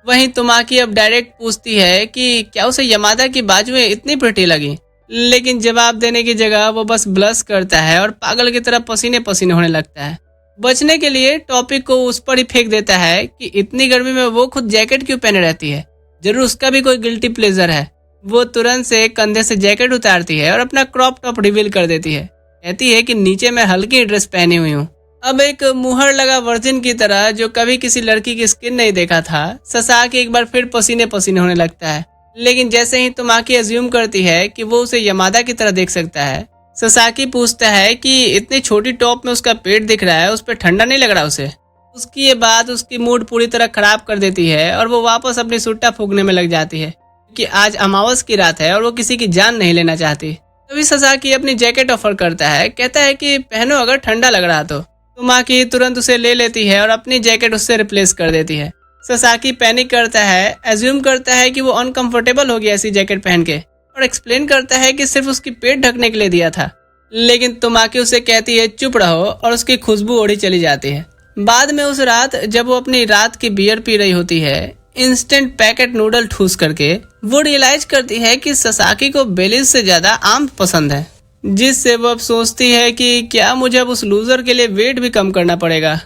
वहीं तोमाकी अब डायरेक्ट पूछती है कि क्या उसे यमादा की बाजुएं इतनी प्रिटी लगी, लेकिन जवाब देने की जगह वो बस ब्लश करता है और पागल की तरह पसीने पसीने होने लगता है। बचने के लिए टॉपिक को उस पर ही फेंक देता है कि इतनी गर्मी में वो खुद जैकेट क्यों पहने रहती है। जरूर उसका भी कोई गिल्टी प्लेजर है। वो तुरंत से कंधे से जैकेट उतारती है और अपना क्रॉप टॉप रिवील कर देती है। कहती है कि नीचे मैं हल्की ड्रेस पहनी हुई हूँ। अब एक मुहर लगा वर्जिन की तरह जो कभी किसी लड़की की स्किन नहीं देखा था, ससाकी एक बार फिर पसीने पसीने होने लगता है। लेकिन जैसे ही तोमाकी अज्यूम करती है कि वो उसे यमादा की तरह देख सकता है, ससाकी पूछता है कि इतनी छोटी टॉप में उसका पेट दिख रहा है, उस पर ठंडा नहीं लग रहा उसे। उसकी ये बात उसकी मूड पूरी तरह खराब कर देती है और वो वापस अपनी सुट्टा फूकने में लग जाती है कि आज अमावस की रात है और वो किसी की जान नहीं लेना चाहती। तभी ससाकी अपनी जैकेट ऑफर करता है, कहता है कि पहनो अगर ठंडा लग रहा तो। तोमाकी तुरंत उसे ले लेती है और अपनी जैकेट उससे रिप्लेस कर देती है। ससाकी पैनिक करता है, एज्यूम करता है कि वो अनकंफर्टेबल हो गया ऐसी जैकेट पहन के और एक्सप्लेन करता है कि सिर्फ उसकी पेट ढकने के लिए दिया था। लेकिन तोमाकी उसे कहती है चुप रहो और उसकी खुशबू उड़ी चली जाती है। बाद में उस रात जब वो अपनी रात की बियर पी रही होती है, इंस्टेंट पैकेट नूडल ठूस करके वो रियलाइज करती है कि ससाकी को बेलीज से ज्यादा आम पसंद है, जिससे वो अब सोचती है कि क्या मुझे अब उस लूजर के लिए वेट भी कम करना पड़ेगा।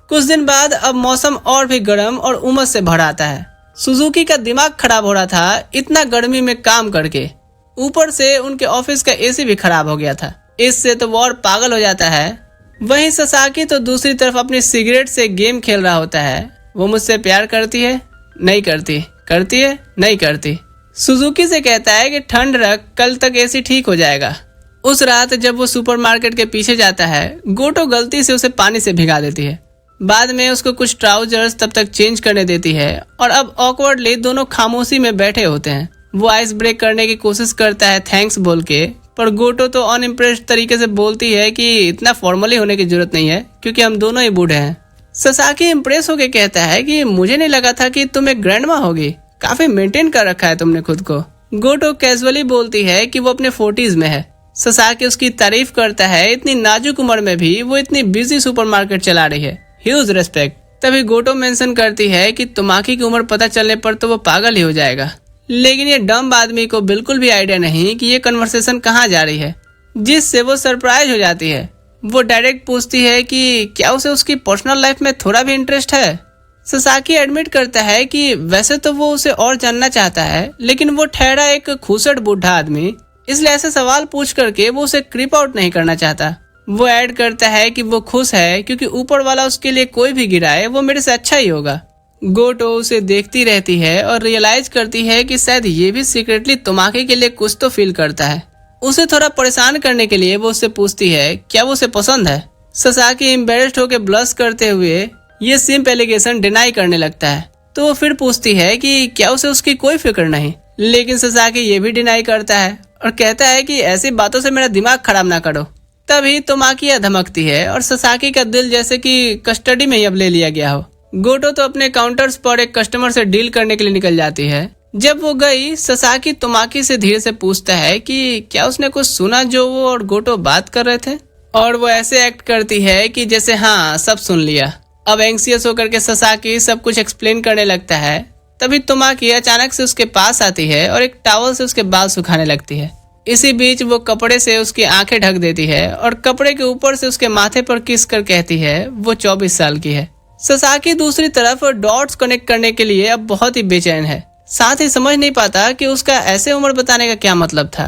कुछ दिन बाद अब मौसम और भी गर्म और उमस से भर आता है। सुजुकी का दिमाग खराब हो रहा था इतना गर्मी में काम करके, ऊपर से उनके ऑफिस का एसी भी खराब हो गया था। इससे तो वो और पागल हो जाता है। वहीं ससाकी तो दूसरी तरफ अपनी सिगरेट से गेम खेल रहा होता है। वो मुझसे प्यार करती है, नहीं करती, करती है, नहीं करती। सुजुकी से कहता है कि ठंड रख, कल तक एसी ठीक हो जाएगा। उस रात जब वो सुपरमार्केट के पीछे जाता है, गोटो गलती से उसे पानी से भिगा देती है। बाद में उसको कुछ ट्राउजर्स तब तक चेंज करने देती है और अब ऑकवर्डली दोनों खामोशी में बैठे होते हैं। वो आइस ब्रेक करने की कोशिश करता है थैंक्स बोल के, पर गोटो तो अनइम्प्रेस्ड तरीके से बोलती है कि इतना फॉर्मली होने की जरूरत नहीं है क्योंकि हम दोनों ही बूढ़े हैं। ससाकी इम्प्रेस होके कहता है कि मुझे नहीं लगा था कि तुम एक ग्रैंडमा होगी, काफी मेंटेन कर रखा है तुमने खुद को। गोटो कैजुअली बोलती है कि वो अपने 40s में है। ससाकी उसकी तारीफ करता है, इतनी नाजुक उम्र में भी वो इतनी बिजी सुपरमार्केट चला रही है, ह्यूज रेस्पेक्ट। तभी गोटो मेंशन करती है कि तोमाकी की उम्र पता चलने पर तो वो पागल ही हो जाएगा। लेकिन ये डम्ब आदमी को बिल्कुल भी आइडिया नहीं कि ये कन्वर्सेशन कहाँ जा रही है, जिससे वो सरप्राइज हो जाती है। वो डायरेक्ट पूछती है कि क्या उसे उसकी पर्सनल लाइफ में थोड़ा भी इंटरेस्ट है। ससाकी एडमिट करता है कि वैसे तो वो उसे और जानना चाहता है, लेकिन वो ठहरा एक खूसट बूढ़ा आदमी, इसलिए ऐसे सवाल पूछ करके वो उसे क्रीप आउट नहीं करना चाहता। वो ऐड करता है कि वो खुश है क्योंकि ऊपर वाला उसके लिए कोई भी गिराए वो मेरे से अच्छा ही होगा। गोटो उसे देखती रहती है और रियलाइज करती है कि शायद ये भी सीक्रेटली तोमाकी के लिए कुछ तो फील करता है। उसे थोड़ा परेशान करने के लिए वो उससे पूछती है क्या वो उसे पसंद है। ससाकी एम्बेरेस्ड होकर ब्लश करते हुए ये सिंप एलिगेशन डिनाई करने लगता है। तो वो फिर पूछती है कि क्या उसे उसकी कोई फिक्र नहीं, लेकिन ससाकी ये भी डिनाई करता है और कहता है कि ऐसी बातों से मेरा दिमाग खराब ना करो। तभी तोमाकी धमकती है और ससाकी का दिल जैसे कि कस्टडी में ही अब ले लिया गया हो। गोटो तो अपने काउंटर्स पर एक कस्टमर से डील करने के लिए निकल जाती है। जब वो गई, ससाकी तोमाकी से धीरे से पूछता है कि क्या उसने कुछ सुना जो वो और गोटो बात कर रहे थे, और वो ऐसे एक्ट करती है कि जैसे हाँ सब सुन लिया। अब एंग्सियस होकर के ससाकी सब कुछ एक्सप्लेन करने लगता है। तभी तोमाकी अचानक से उसके पास आती है और एक टॉवल से उसके बाल सुखाने लगती है। इसी बीच वो कपड़े से उसकी आंखें ढक देती है और कपड़े के ऊपर से उसके माथे पर किस कर कहती है वो 24 साल की है। ससाकी दूसरी तरफ डॉट्स कनेक्ट करने के लिए अब बहुत ही बेचैन है, साथ ही समझ नहीं पाता कि उसका ऐसे उम्र बताने का क्या मतलब था।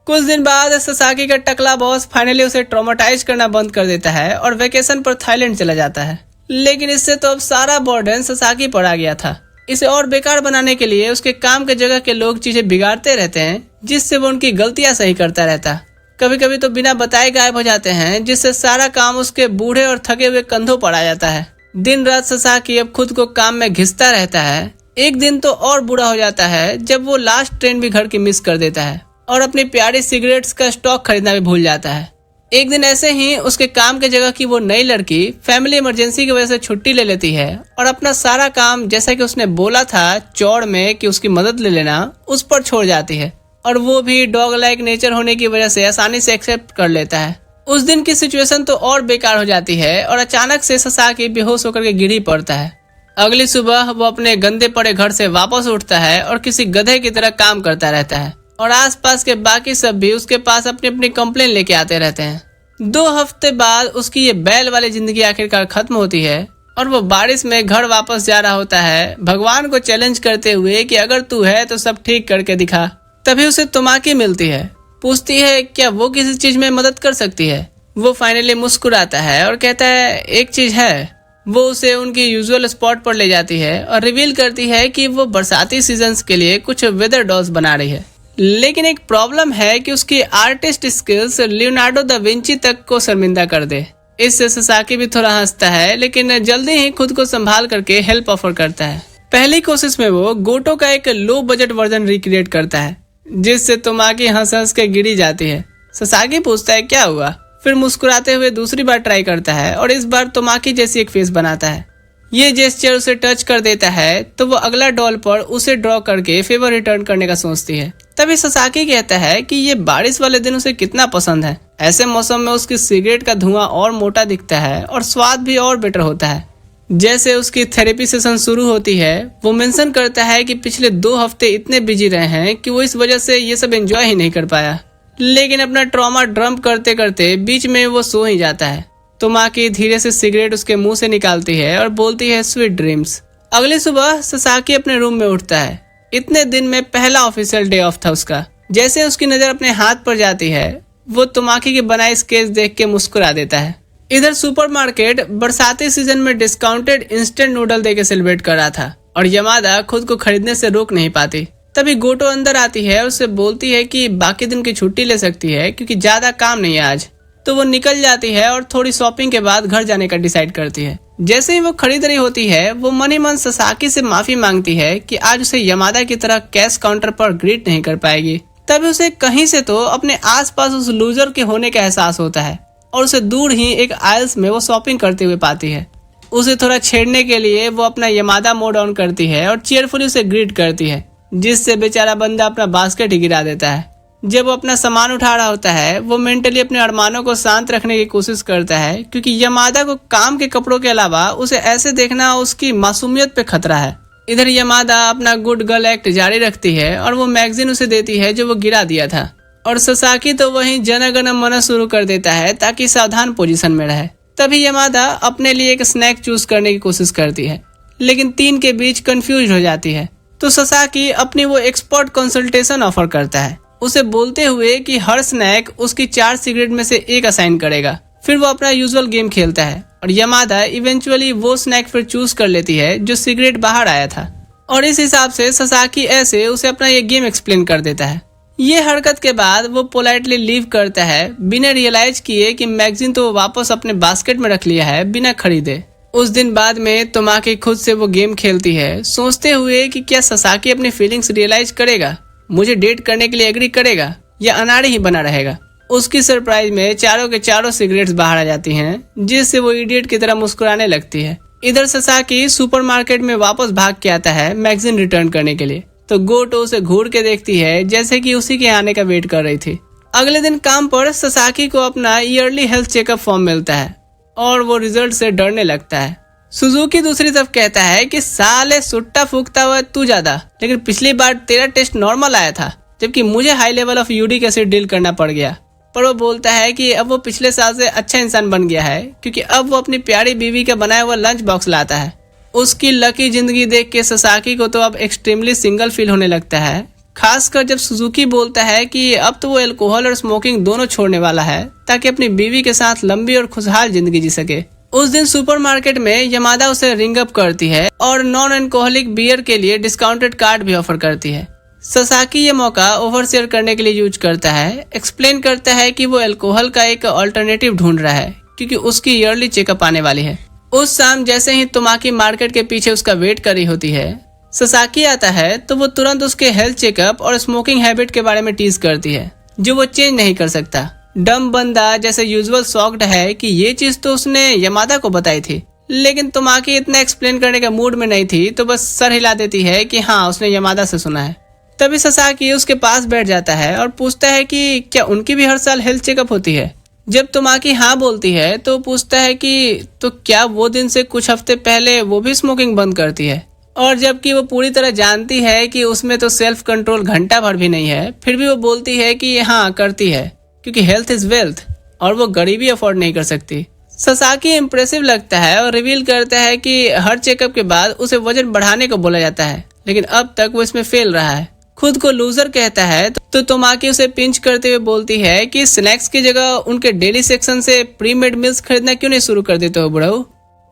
कुछ दिन बाद ससाकी का टकला बॉस फाइनली उसे ट्रॉमेटाइज करना बंद कर देता है और वेकेशन पर थाईलैंड चला जाता है। लेकिन इससे तो अब सारा बर्डन ससाकी पर आ गया था। इसे और बेकार बनाने के लिए उसके काम के जगह के लोग चीजें बिगाड़ते रहते हैं, जिससे वो उनकी गलतियां सही करता रहता। कभी कभी तो बिना बताए गायब हो जाते हैं, जिससे सारा काम उसके बूढ़े और थके हुए कंधों पर आ जाता है। दिन रात ससाकी अब खुद को काम में घिसता रहता है। एक दिन तो और बुरा हो जाता है जब वो लास्ट ट्रेन भी घर की मिस कर देता है और अपनी प्यारी सिगरेट्स का स्टॉक खरीदना भी भूल जाता है। एक दिन ऐसे ही उसके काम के जगह की वो नई लड़की फैमिली इमरजेंसी की वजह से छुट्टी ले लेती है और अपना सारा काम जैसा कि उसने बोला था चौड़ में कि उसकी मदद ले लेना, उस पर छोड़ जाती है और वो भी डॉग लाइक नेचर होने की वजह से आसानी से एक्सेप्ट कर लेता है। उस दिन की सिचुएशन तो और बेकार हो जाती है और अचानक से ससाकी बेहोश होकर के गिर ही पड़ता है। अगली सुबह वो अपने गंदे पड़े घर से वापस उठता है और किसी गधे की तरह काम करता रहता है और आसपास के बाकी सब भी उसके पास अपनी अपनी कंप्लेन लेके आते रहते हैं। 2 हफ्ते बाद उसकी ये बैल वाली जिंदगी आखिरकार खत्म होती है। और वो बारिश में घर वापस जा रहा होता है, भगवान को चैलेंज करते हुए कि अगर तू है तो सब ठीक करके दिखा। तभी उसे तोमाकी मिलती है, पूछती है क्या वो किसी चीज में मदद कर सकती है। वो फाइनली मुस्कुराता है और कहता है एक चीज है। वो उसे उनकी यूजुअल स्पॉट पर ले जाती है और रिवील करती है कि वो बरसाती सीजन्स के लिए कुछ वेदर डॉल्स बना रही है। लेकिन एक प्रॉब्लम है कि उसकी artist skills Leonardo da Vinci तक को शर्मिंदा कर दे। इससे ससाकी भी थोड़ा हंसता है, लेकिन जल्दी ही खुद को संभाल करके हेल्प ऑफर करता है। पहली कोशिश में वो गोटो का एक लो बजट वर्जन रिक्रिएट करता है, जिससे तोमाकी हंस हंस के गिरी जाती है। ससाकी पूछता है क्या हुआ, फिर मुस्कुराते हुए दूसरी बार ट्राई करता है और इस बार तोमाकी जैसी एक फेस बनाता है। ये जेस्चर उसे टच कर देता है तो वो अगला डॉल पर उसे ड्रॉ करके फेवर रिटर्न करने का सोचती है। तभी ससाकी कहता है कि ये बारिश वाले दिन उसे कितना पसंद है। ऐसे मौसम में उसकी सिगरेट का धुआं और मोटा दिखता है और स्वाद भी और बेटर होता है। जैसे उसकी थेरेपी सेशन शुरू होती है, वो मेंशन करता है कि पिछले 2 हफ्ते इतने बिजी रहे हैं कि वो इस वजह से ये सब एंजॉय ही नहीं कर पाया। लेकिन अपना ट्रॉमा ड्रम्प करते करते बीच में वो सो ही जाता है। तोमाकी धीरे से सिगरेट उसके मुंह से निकालती है और बोलती है स्वीट ड्रीम्स। अगली सुबह ससाकी अपने रूम में उठता है। इतने दिन में पहला ऑफिशियल डे ऑफ था उसका। जैसे उसकी नजर अपने हाथ पर जाती है, वो तोमाकी के बनाए स्केच देख के मुस्कुरा देता है। इधर सुपरमार्केट बरसाती सीजन में डिस्काउंटेड इंस्टेंट नूडल देके सेलिब्रेट कर रहा था और यमादा खुद को खरीदने से रोक नहीं पाती। तभी गोटो अंदर आती है और उससे बोलती है कि बाकी दिन की छुट्टी ले सकती है क्योंकि ज्यादा काम नहीं है आज। तो वो निकल जाती है और थोड़ी शॉपिंग के बाद घर जाने का डिसाइड करती है। जैसे ही वो खरीद रही होती है, वो मन ही मन ससाकी से माफी मांगती है कि आज उसे यमादा की तरह कैश काउंटर पर ग्रीट नहीं कर पाएगी। तभी उसे कहीं से तो अपने आसपास उस लूजर के होने का एहसास होता है और उसे दूर ही एक आइल्स में वो शॉपिंग करते हुए पाती है। उसे थोड़ा छेड़ने के लिए वो अपना यमादा मोड ऑन करती है और चीयरफुली उसे ग्रीट करती है, जिससे बेचारा बंदा अपना बास्केट ही गिरा देता है। जब वो अपना सामान उठा रहा होता है, वो मेंटली अपने अरमानों को शांत रखने की कोशिश करता है, क्योंकि यमादा को काम के कपड़ों के अलावा उसे ऐसे देखना उसकी मासूमियत पे खतरा है। इधर यमादा अपना गुड गर्ल एक्ट जारी रखती है और वो मैगजीन उसे देती है जो वो गिरा दिया था। और ससाकी तो वहीं जन गण मन शुरू कर देता है ताकि सावधान पोजीशन में रहे। तभी यमादा अपने लिए एक स्नैक चूज करने की कोशिश करती है, लेकिन 3 के बीच कंफ्यूज हो जाती है। तो ससाकी अपनी वो एक्सपर्ट कंसल्टेशन ऑफर करता है, उसे बोलते हुए कि हर स्नैक उसकी 4 सिगरेट में से एक असाइन करेगा। फिर वो अपना यूजुअल गेम खेलता है और यमादा इवेंचुअली वो स्नैक फिर चूज कर लेती है जो सिगरेट बाहर आया था। और इस हिसाब से ससाकी ऐसे उसे अपना ये गेम एक्सप्लेन कर देता है। ये हरकत के बाद वो पोलाइटली लीव करता है, बिना रियलाइज किए कि मैगजीन तो वो वापस अपने बास्केट में रख लिया है बिना खरीदे। उस दिन बाद में तोमाकी खुद से वो गेम खेलती है, सोचते हुए कि क्या ससाकी अपनी फीलिंग्स रियलाइज करेगा, मुझे डेट करने के लिए एग्री करेगा या अनाड़ी ही बना रहेगा। उसकी सरप्राइज में चारों के चारों सिगरेट्स बाहर आ जाती हैं, जिससे वो इडियट की तरह मुस्कुराने लगती है। इधर ससाकी सुपरमार्केट में वापस भाग के आता है मैगजीन रिटर्न करने के लिए। तो गोटो उसे घूर के देखती है जैसे कि उसी के आने का वेट कर रही थी। अगले दिन काम पर ससाकी को अपना ईयरली हेल्थ चेकअप फॉर्म मिलता है और वो रिजल्ट से डरने लगता है। सुजुकी दूसरी तरफ कहता है कि साले सुट्टा फूकता हुआ तू ज्यादा, लेकिन पिछली बार तेरा टेस्ट नॉर्मल आया था जबकि मुझे high level of uric acid deal करना पड़ गया। पर वो बोलता है कि अब वो पिछले साल से अच्छा इंसान बन गया है, क्योंकि अब वो अपनी प्यारी बीवी का बनाया हुआ लंच बॉक्स लाता है। उसकी लकी जिंदगी देख के ससाकी को तो अब एक्सट्रीमली सिंगल फील होने लगता है, खासकर जब सुजुकी बोलता है कि अब तो वो अल्कोहल और स्मोकिंग दोनों छोड़ने वाला है ताकि अपनी बीवी के साथ लंबी और खुशहाल जिंदगी जी सके। उस दिन सुपरमार्केट में यमादा उसे रिंग अप करती है और नॉन अल्कोहलिक बियर के लिए डिस्काउंटेड कार्ड भी ऑफर करती है। ससाकी ये मौका ओवरशेयर करने के लिए यूज करता है, एक्सप्लेन करता है कि वो अल्कोहल का एक अल्टरनेटिव ढूंढ रहा है क्योंकि उसकी ईयरली चेकअप आने वाली है। उस शाम जैसे ही तोमाकी मार्केट के पीछे उसका वेट कर रही होती है, ससाकी आता है तो वो तुरंत उसके हेल्थ चेकअप और स्मोकिंग हैबिट के बारे में टीज करती है, जो वो चेंज नहीं कर सकता। डम बंदा जैसे यूजुअल शॉक्ड है कि ये चीज तो उसने यमादा को बताई थी, लेकिन तोमाकी इतना एक्सप्लेन करने का मूड में नहीं थी, तो बस सर हिला देती है कि हाँ उसने यमादा से सुना है। तभी ससाकी उसके पास बैठ जाता है और पूछता है कि क्या उनकी भी हर साल हेल्थ चेकअप होती है। जब तोमाकी हाँ बोलती है तो पूछता है कि तो क्या वो दिन से कुछ हफ्ते पहले वो भी स्मोकिंग बंद करती है, और जबकि वो पूरी तरह जानती है कि उसमें तो सेल्फ कंट्रोल घंटा भर भी नहीं है, फिर भी वो बोलती है कि हाँ करती है क्योंकि हेल्थ इज वेल्थ और वो गरीबी अफोर्ड नहीं कर सकती। ससाकी इम्प्रेसिव लगता है और रिवील करता है कि हर चेकअप के बाद उसे वजन बढ़ाने को बोला जाता है, लेकिन अब तक वो इसमें फेल रहा है। खुद को लूजर कहता है तो तोमाकी उसे पिंच करते हुए बोलती है कि स्नैक्स की जगह उनके डेली सेक्शन से प्री मेड मील्स खरीदना क्यों नहीं शुरू कर देते हो बुढ़ऊ।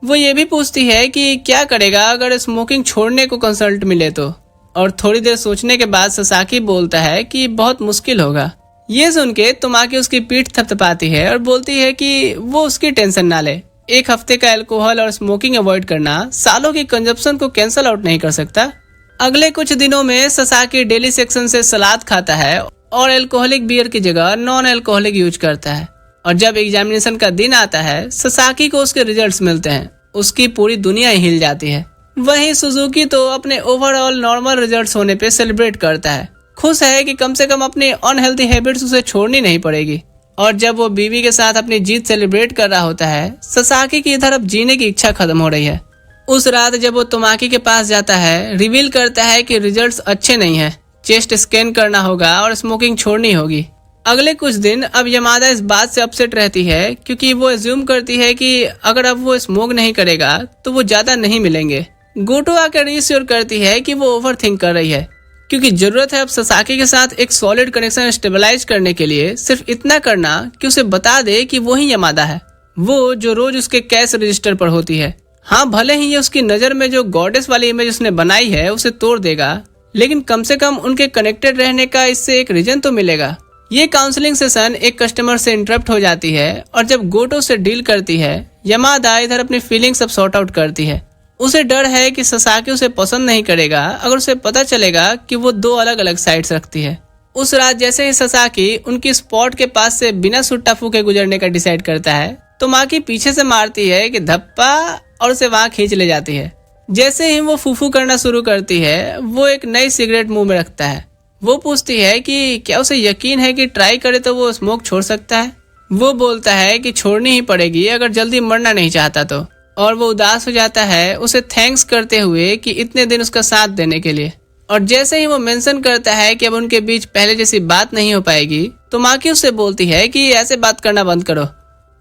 वो ये भी पूछती है कि क्या करेगा अगर स्मोकिंग छोड़ने को कंसल्ट मिले तो, और थोड़ी देर सोचने के बाद ससाकी बोलता है कि बहुत मुश्किल होगा। ये सुन के तोमाकी उसकी पीठ थपथपाती है और बोलती है कि वो उसकी टेंशन ना ले। 1 हफ्ते का अल्कोहल और स्मोकिंग अवॉइड करना सालों की कंजप्शन को कैंसल आउट नहीं कर सकता। अगले कुछ दिनों में ससाकी डेली सेक्शन से सलाद खाता है और अल्कोहलिक बियर की जगह नॉन अल्कोहलिक यूज करता है। और जब एग्जामिनेशन का दिन आता है, ससाकी को उसके रिजल्ट्स मिलते हैं। उसकी पूरी दुनिया ही हिल जाती है। वहीं सुजुकी तो अपने ओवरऑल नॉर्मल रिजल्ट्स होने पे सेलिब्रेट करता है। खुश है कि कम से कम अपनी अनहेल्दी हैबिट्स उसे छोड़नी नहीं पड़ेगी। और जब वो बीवी के साथ अपनी जीत सेलिब्रेट कर रहा होता है, ससाकी की इधर अब जीने की इच्छा खत्म हो रही है। उस रात जब वो तोमाकी के पास जाता है, रिवील करता है कि रिजल्ट्स अच्छे नहीं हैं, चेस्ट स्कैन करना होगा और स्मोकिंग छोड़नी होगी। अगले कुछ दिन अब यमादा इस बात से अपसेट रहती है क्योंकि वो एज्यूम करती है कि अगर अब वो स्मोक नहीं करेगा तो वो ज्यादा नहीं मिलेंगे। गोटो आकर रीश्योर करती है कि वो ओवर थिंक कर रही है क्योंकि जरूरत है अब ससाकी के साथ एक सॉलिड कनेक्शन स्टेबलाइज करने के लिए सिर्फ इतना करना कि उसे बता दे कि वो ही यमादा है, वो जो रोज उसके कैश रजिस्टर पर होती है। हाँ, भले ही ये उसकी नजर में जो गॉडेस वाली इमेज उसने बनाई है उसे तोड़ देगा, लेकिन कम से कम उनके कनेक्टेड रहने का इससे एक रीजन तो मिलेगा। ये काउंसलिंग सेशन एक कस्टमर से इंटरप्ट हो जाती है और जब गोटो से डील करती है, यमादा इधर अपनी फीलिंग्स सब सॉर्ट आउट करती है। उसे डर है कि ससाकी उसे पसंद नहीं करेगा अगर उसे पता चलेगा कि वो 2 अलग अलग साइड्स रखती है। उस रात जैसे ही ससाकी उनकी स्पॉट के पास से बिना सुट्टा फूके गुजरने का डिसाइड करता है, तो माकी पीछे से मारती है कि धप्पा और उसे वहां खींच ले जाती है। जैसे ही वो फूफू करना शुरू करती है, वो एक नई सिगरेट मुंह में रखता है। वो पूछती है कि क्या उसे यकीन है कि ट्राई करे तो वो स्मोक छोड़ सकता है। वो बोलता है कि छोड़नी ही पड़ेगी अगर जल्दी मरना नहीं चाहता तो, और वो उदास हो जाता है उसे थैंक्स करते हुए कि इतने दिन उसका साथ देने के लिए। और जैसे ही वो मेंशन करता है कि अब उनके बीच पहले जैसी बात नहीं हो पाएगी, तो माकी उससे बोलती है कि ऐसे बात करना बंद करो,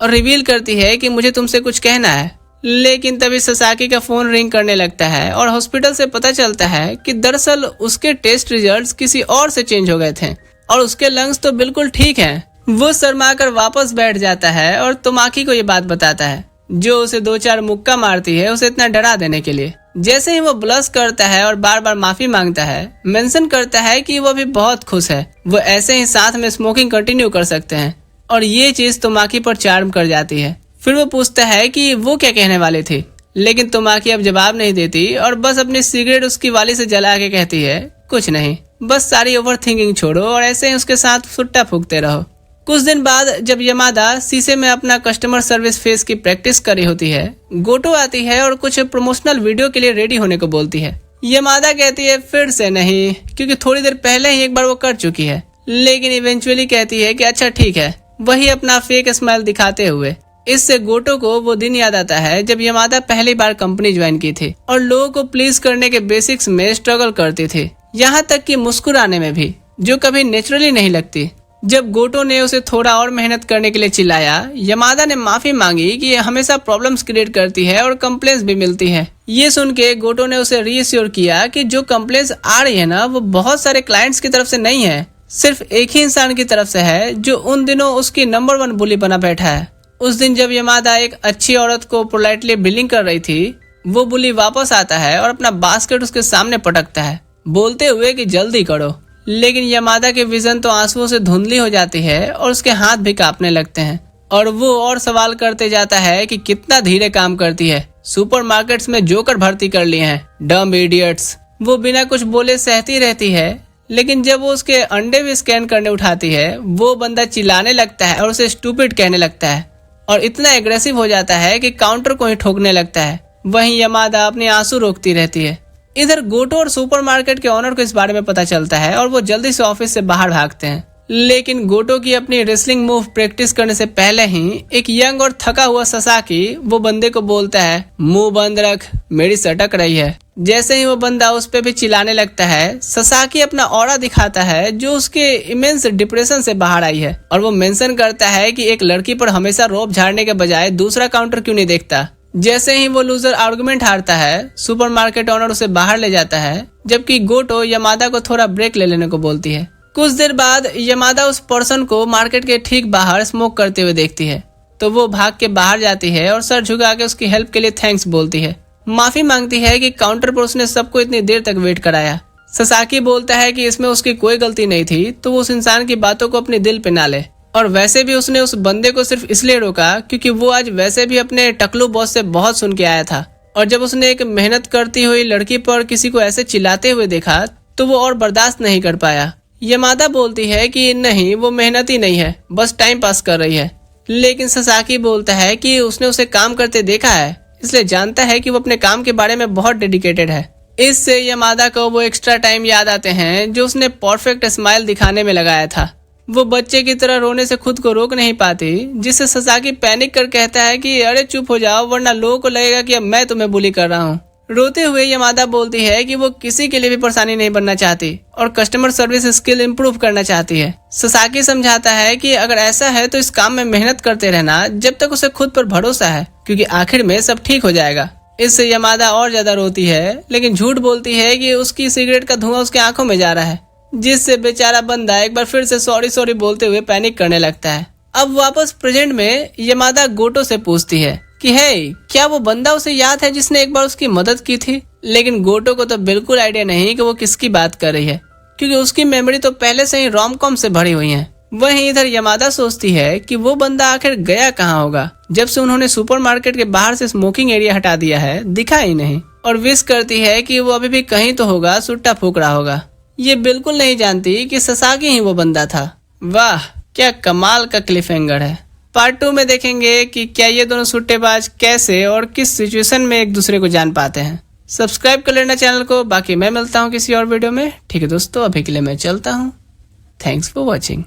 और रिवील करती है कि मुझे तुमसे कुछ कहना है। लेकिन तभी ससाकी का फोन रिंग करने लगता है और हॉस्पिटल से पता चलता है कि दरअसल उसके टेस्ट रिजल्ट्स किसी और से चेंज हो गए थे और उसके लंग्स तो बिल्कुल ठीक हैं। वो शर्माकर वापस बैठ जाता है और तोमाकी को ये बात बताता है, जो उसे 2-4 मुक्का मारती है उसे इतना डरा देने के लिए। जैसे ही वो ब्लश करता है और बार बार माफी मांगता है, मेंशन करता है कि वो भी बहुत खुश है, वो ऐसे ही साथ में स्मोकिंग कंटिन्यू कर सकते हैं, और ये चीज तोमाकी पर चार्म कर जाती है। फिर वो पूछता है कि वो क्या कहने वाली थी, लेकिन तोमाकी अब जवाब नहीं देती और बस अपनी सिगरेट उसकी वाली से जला के कहती है, कुछ नहीं, बस सारी ओवर थिंकिंग छोड़ो और ऐसे ही उसके साथ सुट्टा फूकते रहो। कुछ दिन बाद जब यमादा शीशे में अपना कस्टमर सर्विस फेस की प्रैक्टिस कर रही होती है, गोटो आती है और कुछ प्रमोशनल वीडियो के लिए रेडी होने को बोलती है। यमादा कहती है फिर से नहीं, क्योंकि थोड़ी देर पहले ही एक बार वो कर चुकी है, लेकिन इवेंचुअली कहती है कि अच्छा ठीक है, वही अपना फेक स्माइल दिखाते हुए। इससे गोटो को वो दिन याद आता है जब यमादा पहली बार कंपनी ज्वाइन की थी और लोगों को प्लीज करने के बेसिक्स में स्ट्रगल करती थी, यहाँ तक कि मुस्कुराने में भी, जो कभी नेचुरली नहीं लगती। जब गोटो ने उसे थोड़ा और मेहनत करने के लिए चिल्लाया, यमादा ने माफी मांगी कि ये हमेशा प्रॉब्लम्स क्रिएट करती है और कंप्लेंट्स भी मिलती है। ये सुन के गोटो ने उसे रीअश्योर किया कि जो कंप्लेंट्स आ रही है ना, वो बहुत सारे क्लाइंट्स की तरफ से नहीं है, सिर्फ एक ही इंसान की तरफ से है जो उन दिनों उसकी नंबर 1 बुली बना बैठा है। उस दिन जब यमादा एक अच्छी औरत को पोलाइटली बिलिंग कर रही थी, वो बुली वापस आता है और अपना बास्केट उसके सामने पटकता है, बोलते हुए कि जल्दी करो। लेकिन यमादा की विजन तो आंसुओं से धुंधली हो जाती है और उसके हाथ भी कांपने लगते हैं, और वो और सवाल करते जाता है कि कितना धीरे काम करती है, सुपरमार्केट्स में जोकर भर्ती कर लिए हैं, डम इडियट्स। वो बिना कुछ बोले सहती रहती है, लेकिन जब वो उसके अंडे भी स्कैन करने उठाती है, वो बंदा चिल्लाने लगता है और उसे स्टूपिड कहने लगता है और इतना एग्रेसिव हो जाता है कि काउंटर को ही ठोकने लगता है। वहीं यमादा अपने आंसू रोकती रहती है। इधर गोटो और सुपरमार्केट के ऑनर को इस बारे में पता चलता है और वो जल्दी से ऑफिस से बाहर भागते हैं, लेकिन गोटो की अपनी रेसलिंग मूव प्रैक्टिस करने से पहले ही एक यंग और थका हुआ ससाकी वो बंदे को बोलता है, मुंह बंद रख, मेरी सटक रही है। जैसे ही वो बंदा उस पे भी चिल्लाने लगता है, ससाकी अपना ऑरा दिखाता है जो उसके इमेंस डिप्रेशन से बाहर आई है, और वो मेंशन करता है कि एक लड़की पर हमेशा रोप झाड़ने के बजाय दूसरा काउंटर क्यों नहीं देखता। जैसे ही वो लूजर आर्गुमेंट हारता है, सुपरमार्केट ओनर उसे बाहर ले जाता है, जबकि गोटो यमादा को थोड़ा ब्रेक ले लेने को बोलती है। कुछ देर बाद यमादा उस पर्सन को मार्केट के ठीक बाहर स्मोक करते हुए देखती है, तो वो भाग के बाहर जाती है और सर झुका के उसकी हेल्प के लिए थैंक्स बोलती है। माफी मांगती है कि काउंटर पर उसने सबको इतनी देर तक वेट कराया। ससाकी बोलता है कि इसमें उसकी कोई गलती नहीं थी, तो वो उस इंसान की बातों को अपने दिल पे ना ले, और वैसे भी उसने उस बंदे को सिर्फ इसलिए रोका क्योंकि वो आज वैसे भी अपने टकलू बॉस से बहुत सुन के आया था, और जब उसने एक मेहनत करती हुई लड़की पर किसी को ऐसे चिल्लाते हुए देखा तो वो और बर्दाश्त नहीं कर पाया। यमादा बोलती है कि नहीं, वो मेहनती नहीं है, बस टाइम पास कर रही है। लेकिन ससाकी बोलता है कि उसने उसे काम करते देखा है, इसलिए जानता है कि वो अपने काम के बारे में बहुत डेडिकेटेड है। इससे यमादा को वो एक्स्ट्रा टाइम याद आते हैं जो उसने परफेक्ट स्माइल दिखाने में लगाया था। वो बच्चे की तरह रोने से खुद को रोक नहीं पाती, जिससे ससाकी पैनिक कर कहता है कि अरे चुप हो जाओ, वरना लोगों को लगेगा कि अब मैं तुम्हें बुली कर रहा हूँ। रोते हुए यमादा बोलती है कि वो किसी के लिए भी परेशानी नहीं बनना चाहती और कस्टमर सर्विस स्किल इम्प्रूव करना चाहती है। ससाकी समझाता है कि अगर ऐसा है तो इस काम में मेहनत करते रहना जब तक उसे खुद पर भरोसा है, क्योंकि आखिर में सब ठीक हो जाएगा। इससे यमादा और ज्यादा रोती है, लेकिन झूठ बोलती है कि उसकी सिगरेट का धुआं उसकी आंखों में जा रहा है, जिससे बेचारा बंदा एक बार फिर से सॉरी बोलते हुए पैनिक करने लगता है। अब वापस प्रेजेंट में यमादा गोटो से पूछती है कि हे, क्या वो बंदा उसे याद है जिसने एक बार उसकी मदद की थी। लेकिन गोटो को तो बिल्कुल आइडिया नहीं कि वो किसकी बात कर रही है, क्योंकि उसकी मेमोरी तो पहले से ही रोम कॉम से भरी हुई है। वहीं इधर यमादा सोचती है कि वो बंदा आखिर गया कहाँ होगा, जब से उन्होंने सुपरमार्केट के बाहर से स्मोकिंग एरिया हटा दिया है, दिखा ही नहीं। और विश करती है कि वो अभी भी कहीं तो होगा, सुट्टा फूक रहा होगा। ये बिल्कुल नहीं जानती कि ससाकी ही वो बंदा था। वाह, क्या कमाल का क्लिफहैंगर है। पार्ट 2 में देखेंगे कि क्या ये दोनों सुट्टेबाज कैसे और किस सिचुएशन में एक दूसरे को जान पाते हैं। सब्सक्राइब कर लेना चैनल को। बाकी मैं मिलता हूँ किसी और वीडियो में। ठीक है दोस्तों, अभी के लिए मैं चलता हूँ। Thanks for watching.